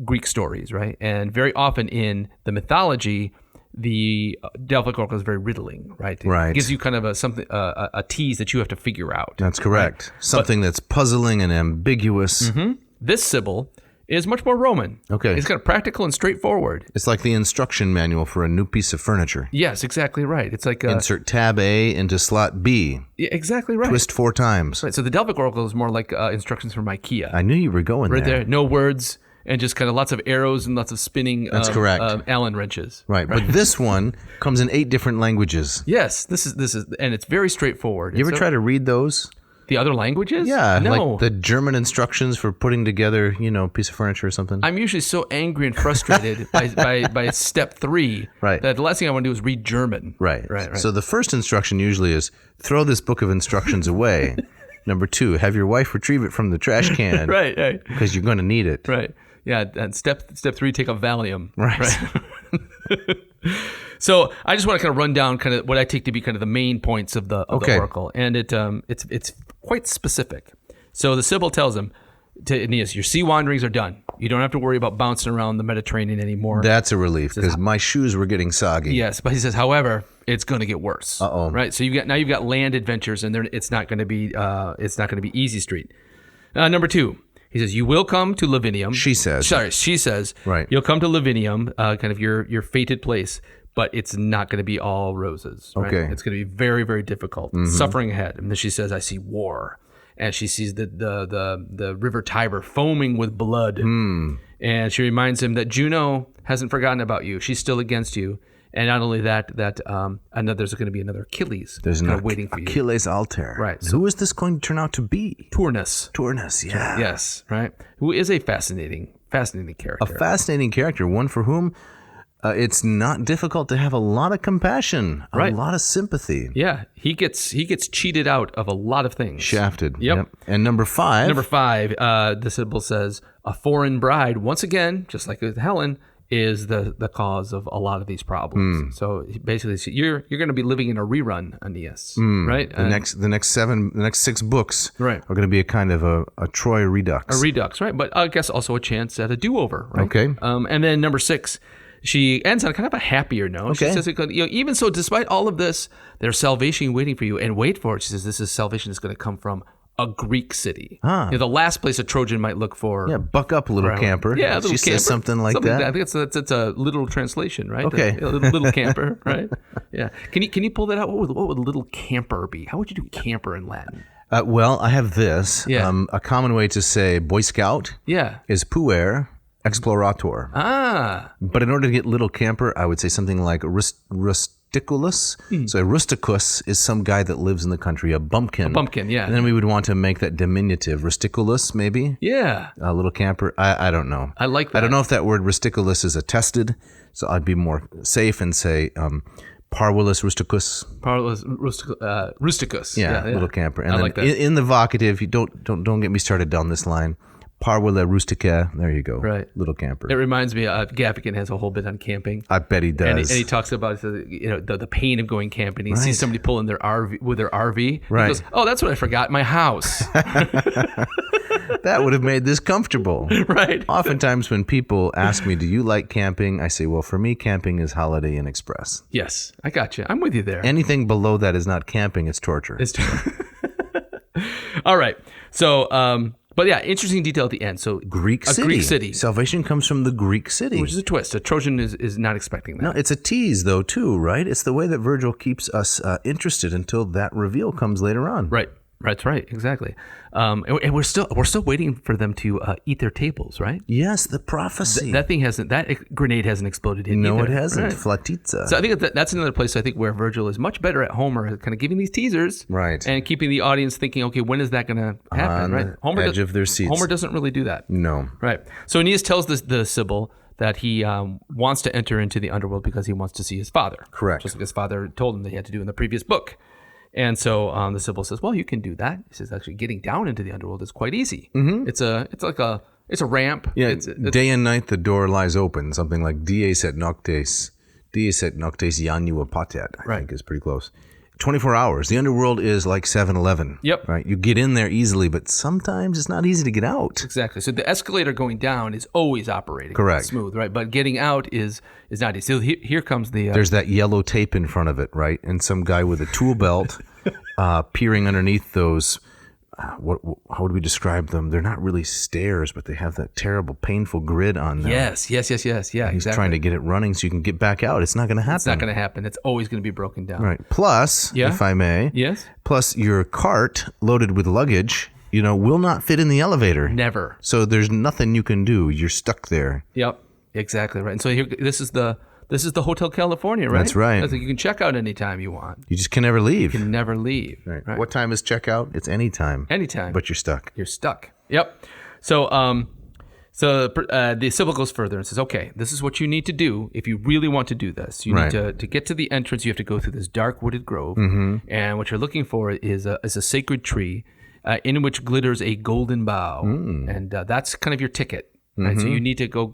Greek stories, right, and very often in the mythology, the Delphic oracle is very riddling, right? It gives you kind of a tease that you have to figure out. That's correct. Right? Something that's puzzling and ambiguous. This Sybil is much more Roman. Okay. It's kind of practical and straightforward. It's like the instruction manual for a new piece of furniture. Yes, exactly right. It's like insert tab A into slot B. Yeah, exactly right. Twist 4 times. Right. So the Delphic oracle is more like instructions from IKEA. I knew you were going right there. No words and just kind of lots of arrows and lots of spinning. That's correct. Allen wrenches. Right. But this one comes in 8 different languages. Yes. This is, and it's very straightforward. You ever try to read those? The other languages? Yeah, no. Like the German instructions for putting together, a piece of furniture or something. I'm usually so angry and frustrated by step 3 that the last thing I want to do is read German. Right. So the first instruction usually is throw this book of instructions away. Number 2, have your wife retrieve it from the trash can. Right. Because you're going to need it. Right. Yeah. And step 3, take a Valium. Right. So I just want to kind of run down kind of what I take to be kind of the main points of the oracle, and it's quite specific. So the Sybil tells him to Aeneas, your sea wanderings are done. You don't have to worry about bouncing around the Mediterranean anymore. That's a relief because my shoes were getting soggy. Yes, but he says, however, it's going to get worse. Uh-oh. Right. So you've got land adventures, and it's not going to be easy street. Number 2. He says, you will come to Lavinium. She says. Right. You'll come to Lavinium, kind of your fated place, but it's not going to be all roses. Right? Okay. It's going to be very, very difficult. Suffering ahead. And then she says, I see war. And she sees the river Tiber foaming with blood. And she reminds him that Juno hasn't forgotten about you. She's still against you. And not only that, there's going to be another Achilles. There's kind of waiting for you. Achilles altar. Right. So who is this going to turn out to be? Turnus, yeah. Yes, right. Who is a fascinating character. A fascinating character, one for whom it's not difficult to have a lot of compassion, a lot of sympathy. Yeah, he gets cheated out of a lot of things. Shafted. Yep. And number 5. The Sybil says, a foreign bride, once again, just like with Helen, is the cause of a lot of these problems. So basically, you're going to be living in a rerun, Aeneas, right? The next 6 books right. are going to be a kind of a Troy redux. A redux, right? But I guess also a chance at a do-over, right? Okay. And then number 6, she ends on kind of a happier note. Okay. She says, even so, despite all of this, there's salvation waiting for you. And wait for it. She says, this is salvation is going to come from a Greek city. The last place a Trojan might look for. Yeah, buck up, little camper. Yeah, she says something like that. I think that's a literal translation, right? Okay. Little camper, right? Yeah. Can you pull that out? What would little camper be? How would you do camper in Latin? Well, I have this. Yeah. A common way to say Boy Scout is puer explorator. But in order to get little camper, I would say something like rusticulus. So a rusticus is some guy that lives in the country, a bumpkin. Yeah. And then we would want to make that diminutive, rusticulus maybe. Yeah. A little camper. I don't know. I like that. I don't know if that word rusticulus is attested, so I'd be more safe and say parvulus rusticus. Rusticus. Yeah, little camper. And I then like that. In the vocative, you don't get me started down this line. Parvula rustica. There you go. Right. Little camper. It reminds me of Gaffigan has a whole bit on camping. I bet he does. And he talks about the pain of going camping. He sees somebody pulling their RV with their RV. Right. He goes, oh, that's what I forgot, my house. That would have made this comfortable. Right. Oftentimes when people ask me, do you like camping? I say, well, for me, camping is Holiday Inn Express. Yes, I got you. I'm with you there. Anything below that is not camping, it's torture. All right. So, but yeah, interesting detail at the end. So Greek city. Salvation comes from the Greek city. Which is a twist. A Trojan is not expecting that. No, it's a tease though too, right? It's the way that Vergil keeps us interested until that reveal comes later on. Right. That's right. Exactly. And we're still waiting for them to eat their tables, right? Yes, the prophecy. That grenade hasn't exploded yet. No, either. it hasn't. Right. Flatitza. So I think that's another place I think where Vergil is much better at Homer, kind of giving these teasers, right, and keeping the audience thinking, okay, when is that going to happen? On right, the edge of their seats. Homer doesn't really do that. No. Right. So Aeneas tells the Sybil that he wants to enter into the underworld because he wants to see his father. Correct. Just like his father told him that he had to do in the previous book. And so the Sybil says, well, you can do that. He says, actually, getting down into the underworld is quite easy. Mm-hmm. It's a ramp. Yeah, day and night the door lies open. Something like dies et noctes janua patet, I think is pretty close. 24 hours. The underworld is like 7-Eleven. Yep. Right. You get in there easily, but sometimes it's not easy to get out. Exactly. So the escalator going down is always operating. Correct. Smooth, right? But getting out is not easy. So here comes the... There's that yellow tape in front of it, right? And some guy with a tool belt peering underneath those... how would we describe them? They're not really stairs, but they have that terrible, painful grid on them. Yes. Yeah, He's trying to get it running so you can get back out. It's not going to happen. It's not going to happen. It's always going to be broken down. Right. Plus, if I may, plus your cart loaded with luggage, will not fit in the elevator. Never. So there's nothing you can do. You're stuck there. Yep. Exactly right. And so this is the Hotel California, right? That's right. That's like you can check out anytime you want. You just can never leave. You can never leave. Right. What time is checkout? It's anytime. Anytime. But you're stuck. You're stuck. Yep. So the Sybil goes further and says, okay, this is what you need to do if you really want to do this. You need to get to the entrance. You have to go through this dark wooded grove. Mm-hmm. And what you're looking for is a sacred tree in which glitters a golden bough. And that's kind of your ticket. Right? So you need to go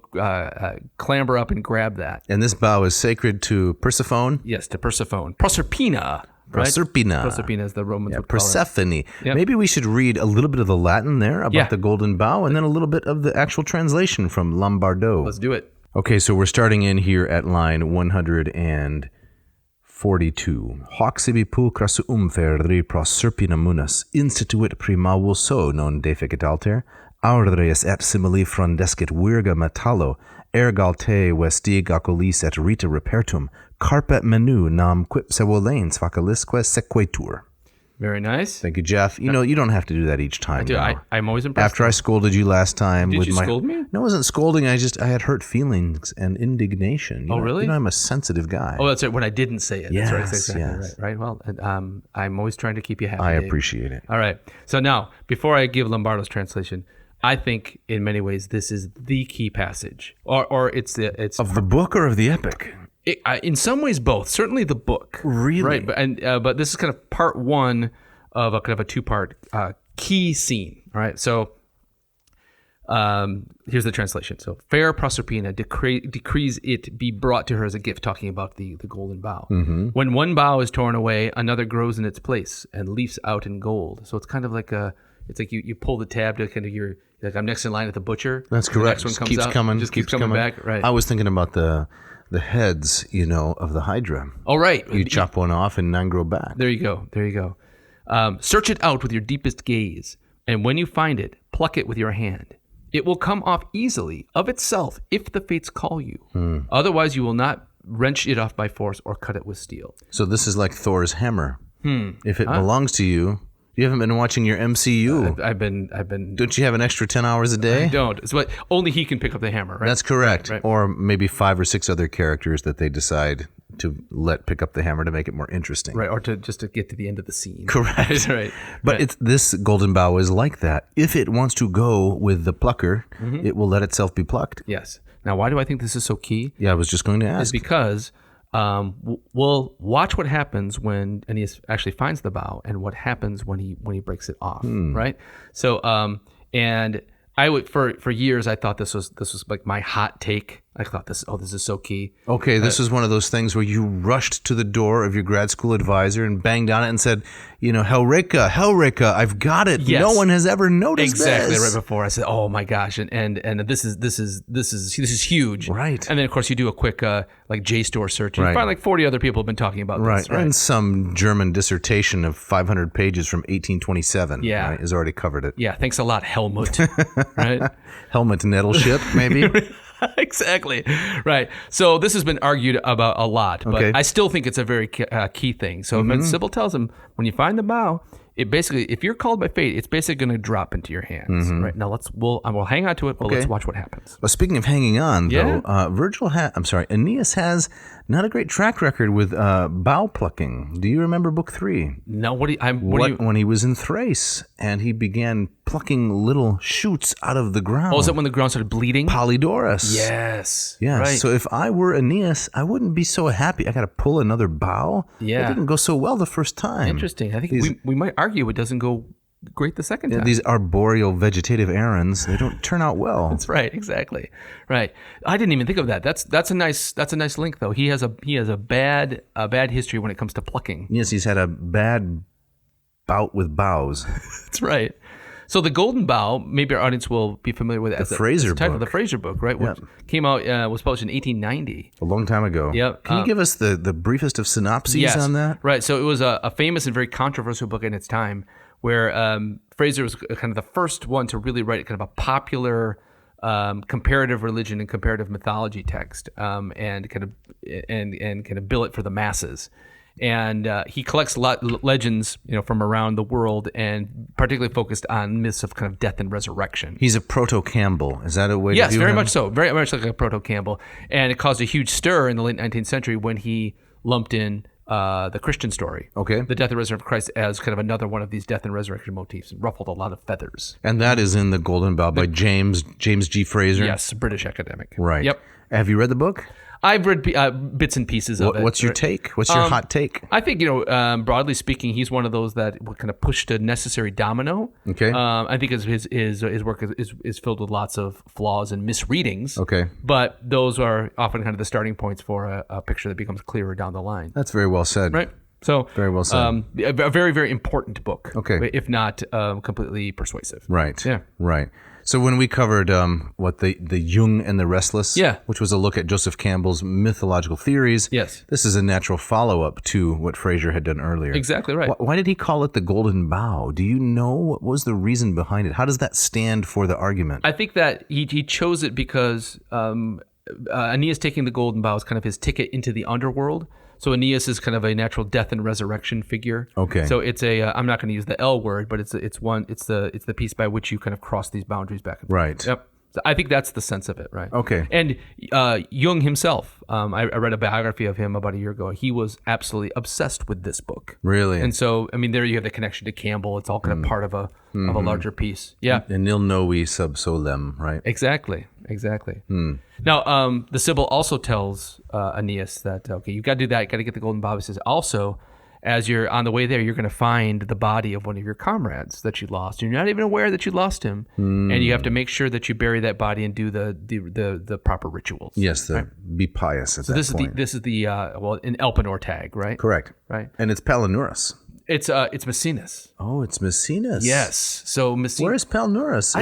clamber up and grab that. And this bough is sacred to Persephone. Yes, to Persephone. Proserpina. Right? Proserpina, as the Romans would call it. Persephone. Yep. Maybe we should read a little bit of the Latin there about the golden bough, and then a little bit of the actual translation from Lombardo. Let's do it. Okay, so we're starting in here at line 142. Hoc sibi pulchras umferri proserpina munas, instituit prima vulso non deficit alter, audres et simili frondescit virga metallo, ergalte vestig acolis et rita repertum, carpet menu nam quip sevolanes facilisque sequetur. Very nice. Thank you, Jeff. You know, you don't have to do that each time. I do. I'm always impressed. After I scolded you last time. Did you scold me? No, it wasn't scolding. I had hurt feelings and indignation. Really? You know, I'm a sensitive guy. Oh, that's right. When I didn't say it. Yes, that's exactly yes. Right. Well, I'm always trying to keep you happy. I Dave. appreciate it. All right. So now, before I give Lombardo's translation, I think in many ways this is the key passage, or it's Of the book or of the epic? In some ways both. Certainly the book. Really? Right. But this is kind of part one of a kind of a two-part key scene. All right. So here's the translation. So fair Proserpina decrees it be brought to her as a gift, talking about the golden bough. Mm-hmm. When one bough is torn away, another grows in its place and leaps out in gold. So it's kind of like it's like you pull the tab to kind of like I'm next in line at the butcher. That's correct. The next one comes keeps out, coming. just keeps coming back. Right. I was thinking about the heads, of the Hydra. Oh, right. You chop one off and nine grow back. There you go. Search it out with your deepest gaze, and when you find it, pluck it with your hand. It will come off easily of itself if the fates call you. Otherwise, you will not wrench it off by force or cut it with steel. So this is like Thor's hammer. If it belongs to you, you haven't been watching your MCU. I've been. Don't you have an extra 10 hours a day? I don't. So only he can pick up the hammer, right? That's correct. Right. Or maybe 5 or 6 other characters that they decide to let pick up the hammer to make it more interesting. Right, or to get to the end of the scene. Correct. Right. But this golden bough is like that. If it wants to go with the plucker, it will let itself be plucked. Yes. Now, why do I think this is so key? Yeah, I was just going to ask. Is because we'll watch what happens when Aeneas actually finds the bough, and what happens when he breaks it off. Right. So, and I would for years I thought this was like my hot take. I thought this is so key. Okay, this is one of those things where you rushed to the door of your grad school advisor and banged on it and said, Hellreka, I've got it. Yes. No one has ever noticed exactly this. Right before I said, oh my gosh, and this is huge. Right. And then of course you do a quick like JSTOR search, and you Right. find like 40 other people have been talking about this. Right. And some German dissertation of 500 pages from 1827 right, has already covered it. Yeah, thanks a lot, Helmut. Right. Helmut Nettleship, maybe. Exactly. Right. So this has been argued about a lot, but I still think it's a very key thing. So when Sybil tells him, when you find the bough, it basically, if you're called by fate, it's basically going to drop into your hands. Right. Now we'll hang on to it, but let's watch what happens. Well, speaking of hanging on, though, Aeneas has not a great track record with bough plucking. Do you remember book 3? No. When he was in Thrace and he began plucking little shoots out of the ground. Oh, is that when the ground started bleeding? Polydorus. Yes. Yeah. Right. So if I were Aeneas, I wouldn't be so happy. I got to pull another bough. Yeah. It didn't go so well the first time. Interesting. I think we might argue it doesn't go great the second time. These arboreal vegetative errands, they don't turn out well. That's right, exactly. Right. I didn't even think of that. That's a nice link though. He has a bad history when it comes to plucking. Yes, he's had a bad bout with bows. That's right. So the Golden Bough, maybe our audience will be familiar with it as the title of the Fraser book, right? Which came out, was published in 1890. A long time ago. Yep. Can you give us the briefest of synopses on that? Right. So it was a famous and very controversial book in its time, where Fraser was kind of the first one to really write kind of a popular comparative religion and comparative mythology text, and kind of bill it for the masses. And he collects legends, from around the world, and particularly focused on myths of kind of death and resurrection. He's a proto-Campbell. Is that a way to Yes, view very him? much so. Very much like a proto-Campbell. And it caused a huge stir in the late 19th century when he lumped in the Christian story, the death and resurrection of Christ, as kind of another one of these death and resurrection motifs, and ruffled a lot of feathers. And that is in The Golden Bough by James G. Fraser? Yes, British academic. Right. Yep. Have you read the book? I've read bits and pieces of it. What's your take? What's your hot take? I think, broadly speaking, he's one of those that kind of pushed a necessary domino. Okay. I think his work is filled with lots of flaws and misreadings. Okay. But those are often kind of the starting points for a picture that becomes clearer down the line. That's very well said. Right. So very well said. A very, very important book. Okay. If not completely persuasive. Right. Yeah. Right. So when we covered the Jung and the Restless, which was a look at Joseph Campbell's mythological theories, yes, this is a natural follow-up to what Fraser had done earlier. Exactly right. Why did he call it the Golden Bough? Do you know what was the reason behind it? How does that stand for the argument? I think that he chose it because Aeneas taking the Golden Bough is kind of his ticket into the underworld. So Aeneas is kind of a natural death and resurrection figure. Okay. So it's I'm not going to use the L word, but it's the piece by which you kind of cross these boundaries back and forth. Right. Yep. So I think that's the sense of it, right? Okay. And Jung himself, I read a biography of him about a year ago. He was absolutely obsessed with this book. Really? And so, I mean, there you have the connection to Campbell. It's all kind of part of a larger piece. Yeah. And nil novi sub solem, right? Exactly. Now, the Sybil also tells Aeneas that, okay, you've got to do that. You've got to get the Golden Bough. He says, also, as you're on the way there, you're going to find the body of one of your comrades that you lost. You're not even aware that you lost him. And you have to make sure that you bury that body and do the proper rituals. Yes, be pious at that point. This is the an Elpenor tag, right? Correct. Right. And it's Palinurus. It's Maecenas. Oh, it's Maecenas. Yes. So Maecenas. Where's Palinurus?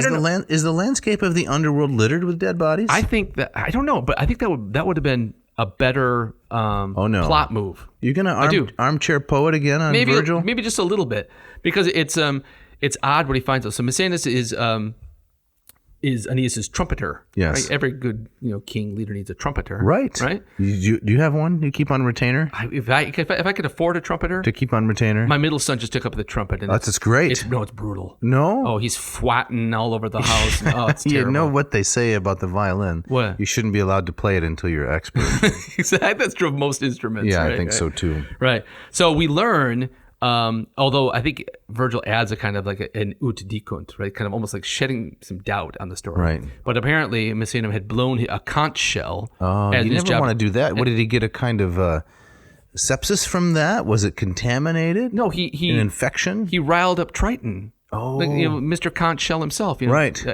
Is the landscape of the underworld littered with dead bodies? I think that I don't know, but I think that would have been a better plot move. You're gonna armchair poet again on Vergil? Maybe just a little bit, because it's odd what he finds out. So Maecenas is Aeneas' trumpeter. Yes. Right? Every good king leader needs a trumpeter. Right. Right. Do you have one? You keep on retainer? If I could afford a trumpeter to keep on retainer. My middle son just took up the trumpet, and that's great. It's brutal. No. Oh, he's swatting all over the house. Oh, it's terrible. You know what they say about the violin? What? You shouldn't be allowed to play it until you're expert. Exactly. That's true of most instruments. Yeah, right? I think so too. Right. So we learn. Although I think Vergil adds a kind of like an ut dicunt, right? Kind of almost like shedding some doubt on the story. Right. But apparently Maecenas had blown a conch shell. Oh, you never want to do that. What did he get? A kind of sepsis from that? Was it contaminated? No, an infection. He riled up Triton. Oh, like, Mr. Conch Shell himself. Right.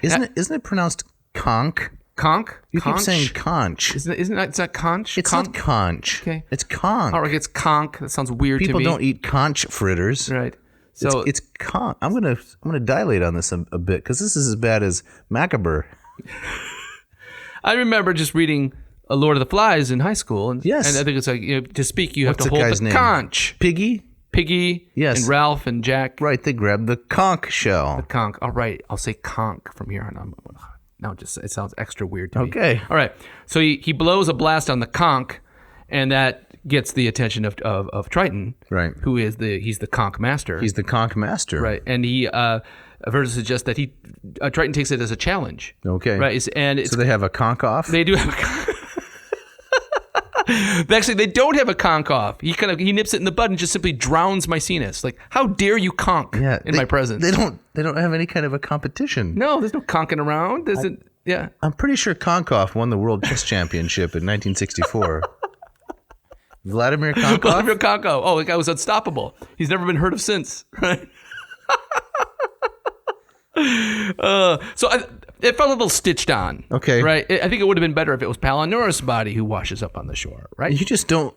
Isn't it pronounced conch? Conch? You keep saying conch. Isn't that conch? It's not conch. Okay. It's conch. All right, it's conch. That sounds weird to me. People don't eat conch fritters. Right. So it's conch. I'm gonna dilate on this a bit, because this is as bad as macabre. I remember just reading A Lord of the Flies in high school, and yes, and I think it's like to speak you What's have to hold guy's the name? conch. Piggy, yes, and Ralph and Jack. Right, they grabbed the conch shell. The conch. All right, I'll say conch from here on. Now it sounds extra weird to me. Okay. All right. So he blows a blast on the conch, and that gets the attention of Triton. Right. Who is he's the conch master. He's the conch master. Right. And he Vergil suggests that Triton takes it as a challenge. Okay. Right. So they have a conch off? They do have a conch. Actually, they don't have a conch off. He nips it in the bud and just simply drowns Maecenas. Like, how dare you conch in my presence? They don't have any kind of a competition. No, there's no conching around. Yeah. I'm pretty sure Konkoff won the World Chess Championship in 1964. Vladimir Konkoff? Vladimir Konkoff. Oh, the guy was unstoppable. He's never been heard of since, right? It felt a little stitched on. Okay. Right? I think it would have been better if it was Palinurus' body who washes up on the shore, right? You just don't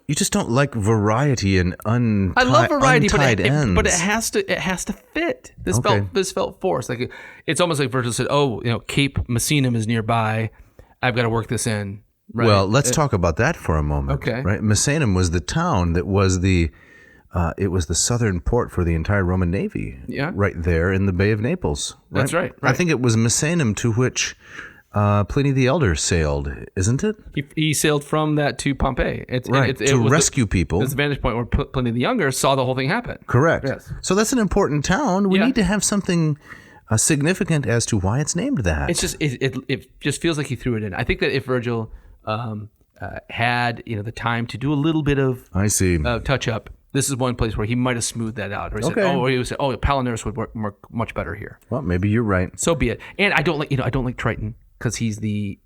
like variety and I love variety, but it has to fit. This felt forced. Like it's almost like Vergil said, Cape Misenum is nearby. I've got to work this in. Right? Well, let's talk about that for a moment. Okay. Right? Misenum was the town that was it was the southern port for the entire Roman Navy. Yeah. Right there in the Bay of Naples. Right? That's right. I think it was Misenum to which Pliny the Elder sailed, isn't it? He sailed from that to Pompeii. To rescue people. It's the vantage point where Pliny the Younger saw the whole thing happen. Correct. Yes. So that's an important town. We need to have something significant as to why it's named that. It's just it just feels like he threw it in. I think that if Vergil had the time to do a little bit of touch up, this is one place where he might have smoothed that out. Or he said, Palinurus would work much better here. Well, maybe you're right. So be it. And I don't like Triton because he's the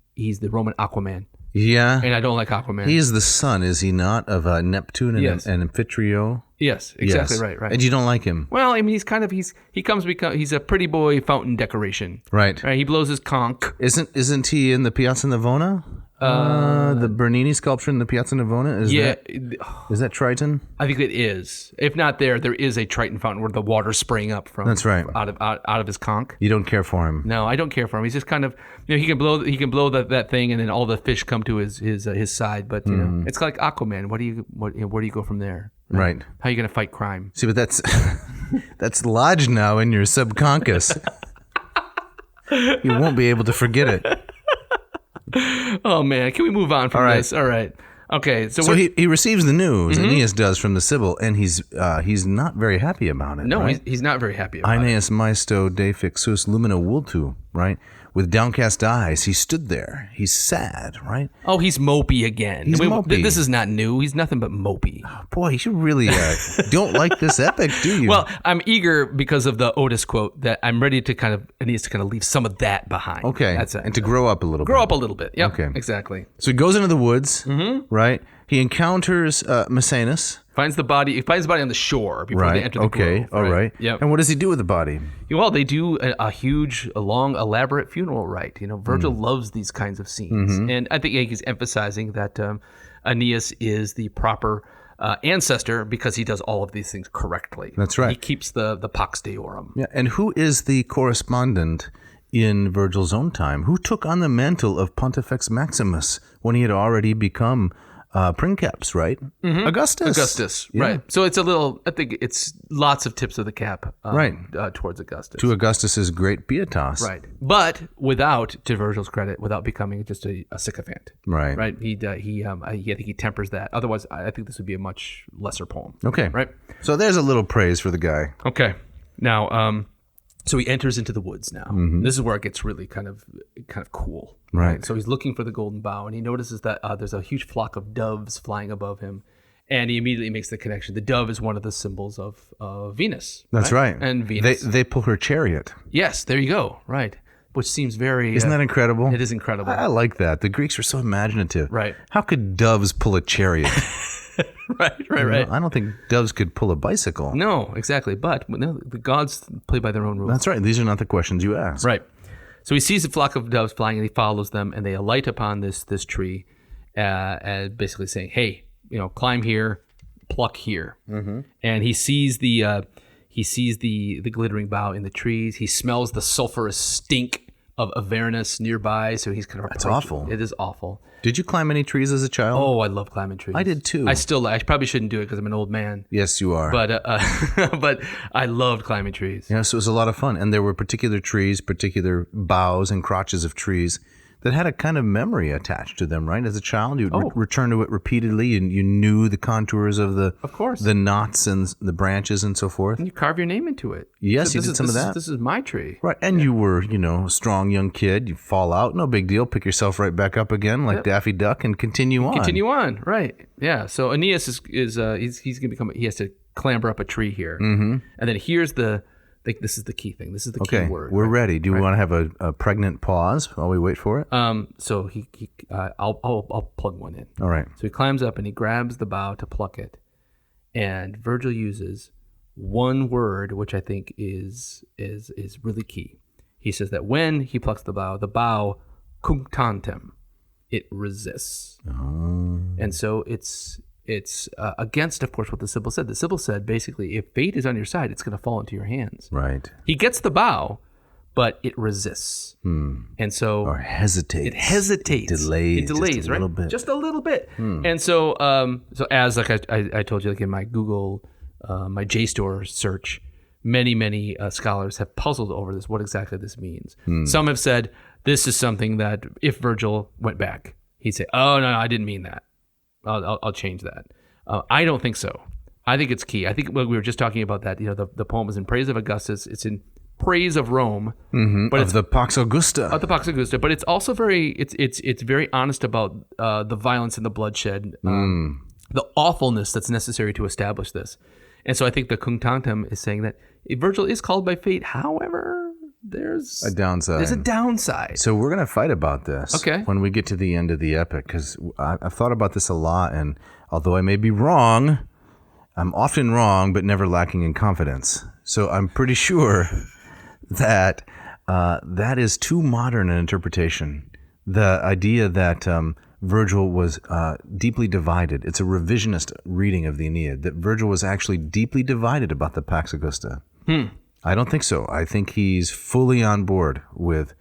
Roman Aquaman. Yeah. And I don't like Aquaman. He is the son, is he not, of Neptune and, Yes. and Amphitrio? Yes, exactly Yes. right. And you don't like him? Well, I mean, he's a pretty boy fountain decoration. Right. He blows his conch. Isn't he in the Piazza Navona? The Bernini sculpture in the Piazza Navona? Is that Triton? I think it is. If not there is a Triton fountain where the water's spraying up from. That's right. Out of his conch. You don't care for him. No, I don't care for him. He's just kind of, he can blow that thing, and then all the fish come to his side. But it's like Aquaman. Where do you go from there? Right. How are you going to fight crime? See, but that's that's lodged now in your subconscious. You won't be able to forget it. Oh man, can we move on from this? All right. Okay, so he receives the news, Aeneas does, from the Sybil, and he's not very happy about it. No, right? he's not very happy about Aeneas maisto de fixus lumina vultu, right? With downcast eyes, he stood there. He's sad, right? Oh, he's mopey again. He's mopey. This is not new. He's nothing but mopey. Boy, you really don't like this epic, do you? Well, I'm eager because of the Otis quote that I'm ready to Aeneas to leave some of that behind. Okay, That's it. and to grow up a little bit. Grow up a little bit. Yep, Okay. exactly. So he goes into the woods, right? He encounters Maecenas. Finds the body on the shore before they enter the grove. All right. Yep. And what does he do with the body? Well, they do a huge, long, elaborate funeral rite. Vergil loves these kinds of scenes. And I think he's emphasizing that Aeneas is the proper ancestor because he does all of these things correctly. That's right. He keeps the pax deorum. Yeah. And who is the correspondent in Virgil's own time? Who took on the mantle of Pontifex Maximus when he had already become princeps, right? Augustus. Yeah. Right. So it's I think it's lots of tips of the cap towards Augustus. To Augustus's great pietas. Right. But to Virgil's credit, without becoming just a sycophant. Right. Right. I think he tempers that. Otherwise, I think this would be a much lesser poem. Okay. Right. So there's a little praise for the guy. Okay. Now, so he enters into the woods now. This is where it gets really kind of cool. Right. So he's looking for the golden bough, and he notices that there's a huge flock of doves flying above him, and he immediately makes the connection. The dove is one of the symbols of Venus. That's right. And Venus. They pull her chariot. Yes, there you go. Right. Which seems very... Isn't that incredible? It is incredible. I like that. The Greeks were so imaginative. Right. How could doves pull a chariot? Right. I don't think doves could pull a bicycle. No, exactly. But the gods play by their own rules. That's right. These are not the questions you ask. Right. So he sees a flock of doves flying, and he follows them, and they alight upon this tree, basically saying, "Hey, climb here, pluck here." And he sees the glittering bough in the trees. He smells the sulfurous stink of Avernus nearby, so he's kind of... That's awful. It is awful. Did you climb any trees as a child? Oh, I love climbing trees. I did too. I probably shouldn't do it because I'm an old man. Yes, you are. But but I loved climbing trees. Yeah, so it was a lot of fun. And there were particular trees, particular boughs and crotches of trees that had a kind of memory attached to them, right? As a child, you'd return to it repeatedly, and you knew the contours of the knots and the branches and so forth. And you carve your name into it. Yes, you did some of that. This is my tree. Right, and you were, a strong young kid. You fall out, no big deal. Pick yourself right back up again like Daffy Duck and continue on. Continue on, right. Yeah, so Aeneas is he's going to become, he has to clamber up a tree here. And then here's this is the key thing. This is the key word. We're ready. Do you want to have a pregnant pause while we wait for it? So I'll plug one in. All right. So he climbs up and he grabs the bough to pluck it, and Vergil uses one word which I think is really key. He says that when he plucks the bough cunctantem, it resists, and so it's against, of course, what the Sybil said. The Sybil said, basically, if fate is on your side, it's going to fall into your hands. Right. He gets the bough, but it resists. And so... Or hesitates. It hesitates. It delays just a little bit. Just a little bit. And so, as I told you, like in my Google, my JSTOR search, many scholars have puzzled over this, what exactly this means. Some have said, this is something that if Vergil went back, he'd say, oh, no, I didn't mean that. I'll change that. I don't think so. I think it's key. I think we were just talking about that. The poem is in praise of Augustus. It's in praise of Rome, but of the Pax Augusta. Of the Pax Augusta. But it's also it's very honest about the violence and the bloodshed, the awfulness that's necessary to establish this. And so I think the cunctantem is saying that Vergil is called by fate. However, there's a downside. There's a downside. So we're going to fight about this when we get to the end of the epic, because I've thought about this a lot, and although I may be wrong, I'm often wrong, but never lacking in confidence. So I'm pretty sure that that is too modern an interpretation. The idea that Vergil was deeply divided. It's a revisionist reading of the Aeneid, that Vergil was actually deeply divided about the Pax Augusta. I don't think so. I think he's fully on board with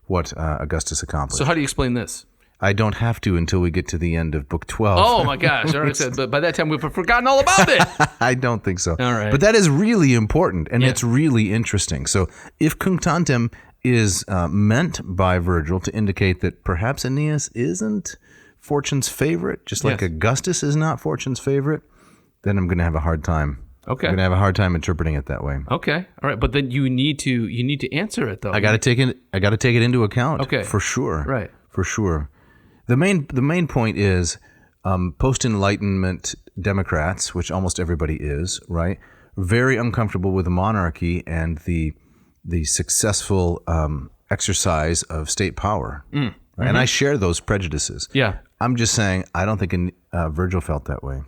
what Augustus accomplished. So how do you explain this? I don't have to until we get to the end of book 12. Oh my gosh. But by that time, we've forgotten all about it. I don't think so. All right. But that is really important, and it's really interesting. So if cunctantem is meant by Vergil to indicate that perhaps Aeneas isn't fortune's favorite, just like Augustus is not fortune's favorite, then I'm going to have a hard time. Okay. I'm going to have a hard time interpreting it that way. Okay. All right. But then you need to answer it though. I got to take it into account. Okay. For sure. Right. For sure. The main point is post-Enlightenment Democrats, which almost everybody is, right? Very uncomfortable with the monarchy and the successful exercise of state power. Right? And I share those prejudices. Yeah. I'm just saying I don't think Vergil felt that way.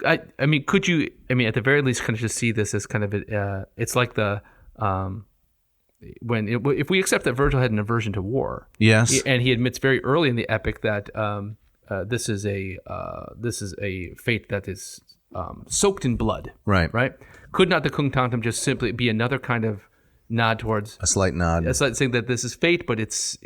I mean, could you? I mean, at the very least, kind of just see this as kind of it's like the if we accept that Vergil had an aversion to war. Yes. And he admits very early in the epic that this is a fate that is soaked in blood. Right. Right. Could not the cunctantem just simply be another kind of nod towards a slight nod? A slight saying that this is fate, but it's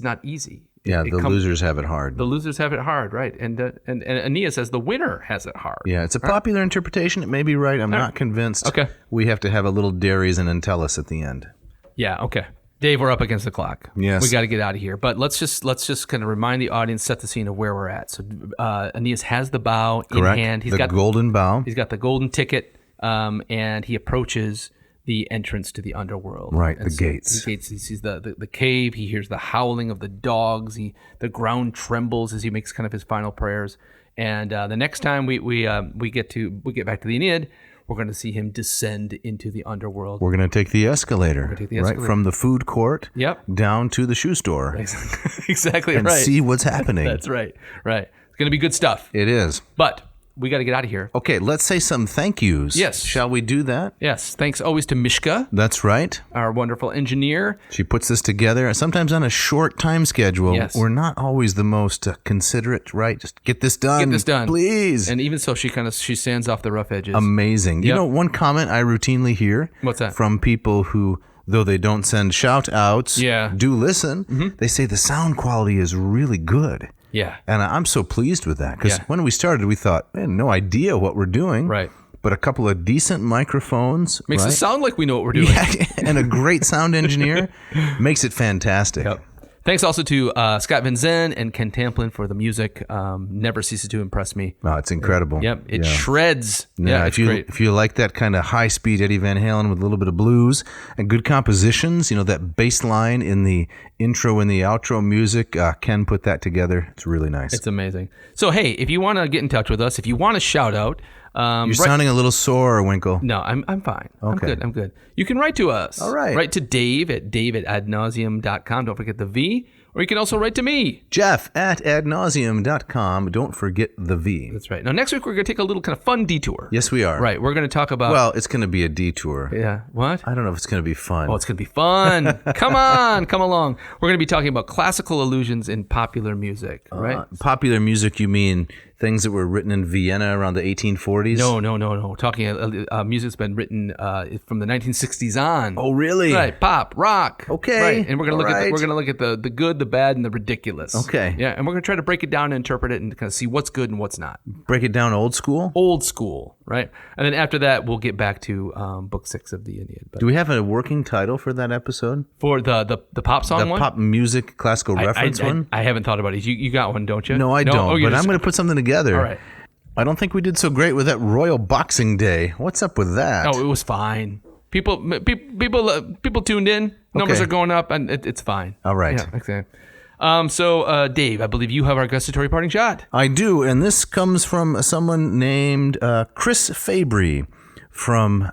not easy. Yeah, losers have it hard. The losers have it hard, right? And Aeneas, as the winner, has it hard. Yeah, it's a popular interpretation. It may be right. I'm not convinced. Okay. We have to have a little Dares and Entellus at the end. Yeah. Okay. Dave, we're up against the clock. Yes. We got to get out of here. But let's just kind of remind the audience, set the scene of where we're at. So Aeneas has the bough in hand. He's got the golden bough. He's got the golden ticket, and he approaches the entrance to the underworld. Right, and the gates. He sees the cave. He hears the howling of the dogs. The ground trembles as he makes kind of his final prayers. And the next time we get back to the Aeneid, we're going to see him descend into the underworld. We're going to take the escalator, right, from the food court down to the shoe store. Exactly and right. And see what's happening. That's right. Right. It's going to be good stuff. It is. But we got to get out of here. Okay, let's say some thank yous. Yes. Shall we do that? Yes. Thanks always to Mishka. That's right. Our wonderful engineer. She puts this together, sometimes on a short time schedule. Yes. We're not always the most considerate, right? Just get this done. Get this done. Please. And even so, she sands off the rough edges. Amazing. You know, one comment I routinely hear. What's that? From people who, though they don't send shout outs, do listen. Mm-hmm. They say the sound quality is really good. Yeah. And I'm so pleased with that, because when we started, we thought, man, no idea what we're doing. Right. But a couple of decent microphones. Makes it sound like we know what we're doing. Yeah, and a great sound engineer makes it fantastic. Yep. Thanks also to Scott Van Zen and Ken Tamplin for the music. Never ceases to impress me. Oh, it's incredible. Yep. It shreds. Yeah, it's great. If you like that kind of high-speed Eddie Van Halen with a little bit of blues and good compositions, that bass line in the intro and the outro music, Ken put that together. It's really nice. It's amazing. So, hey, if you want to get in touch with us, if you want to shout out, you're sounding a little sore, Winkle. No, I'm fine. Okay. I'm good. You can write to us. All right. Write to Dave at dave@adnauseam.com. Don't forget the V. Or you can also write to me. Jeff at adnauseam.com. Don't forget the V. That's right. Now, next week, we're going to take a little kind of fun detour. Yes, we are. Right. We're going to talk about... Well, it's going to be a detour. Yeah. What? I don't know if it's going to be fun. Oh, it's going to be fun. Come on. Come along. We're going to be talking about classical allusions in popular music, right? Popular music, you mean things that were written in Vienna around the 1840s? No. Talking music that's been written from the 1960s on. Oh, really? Right. Pop, rock. Okay. Right. And we're going to look at the good, the bad, and the ridiculous. Okay. Yeah. And we're going to try to break it down and interpret it and kind of see what's good and what's not. Break it down old school? Old school, right? And then after that, we'll get back to book 6 of the Aeneid. But do we have a working title for that episode? For the pop song one? The pop music classical reference one? I haven't thought about it. You got one, don't you? No, I don't. But I'm going to put something together. All right. I don't think we did so great with that Royal Boxing Day. What's up with that? Oh, it was fine. People tuned in. Numbers are going up, and it's fine. All right. Yeah, exactly. So, Dave, I believe you have our gustatory parting shot. I do, and this comes from someone named Chris Fabry from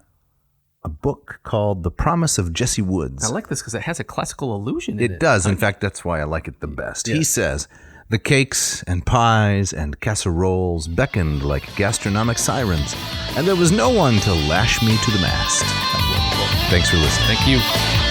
a book called The Promise of Jesse Woods. I like this because it has a classical allusion in it. It does. In fact, that's why I like it the best. He says, the cakes and pies and casseroles beckoned like gastronomic sirens, and there was no one to lash me to the mast. Thanks for listening. Thank you.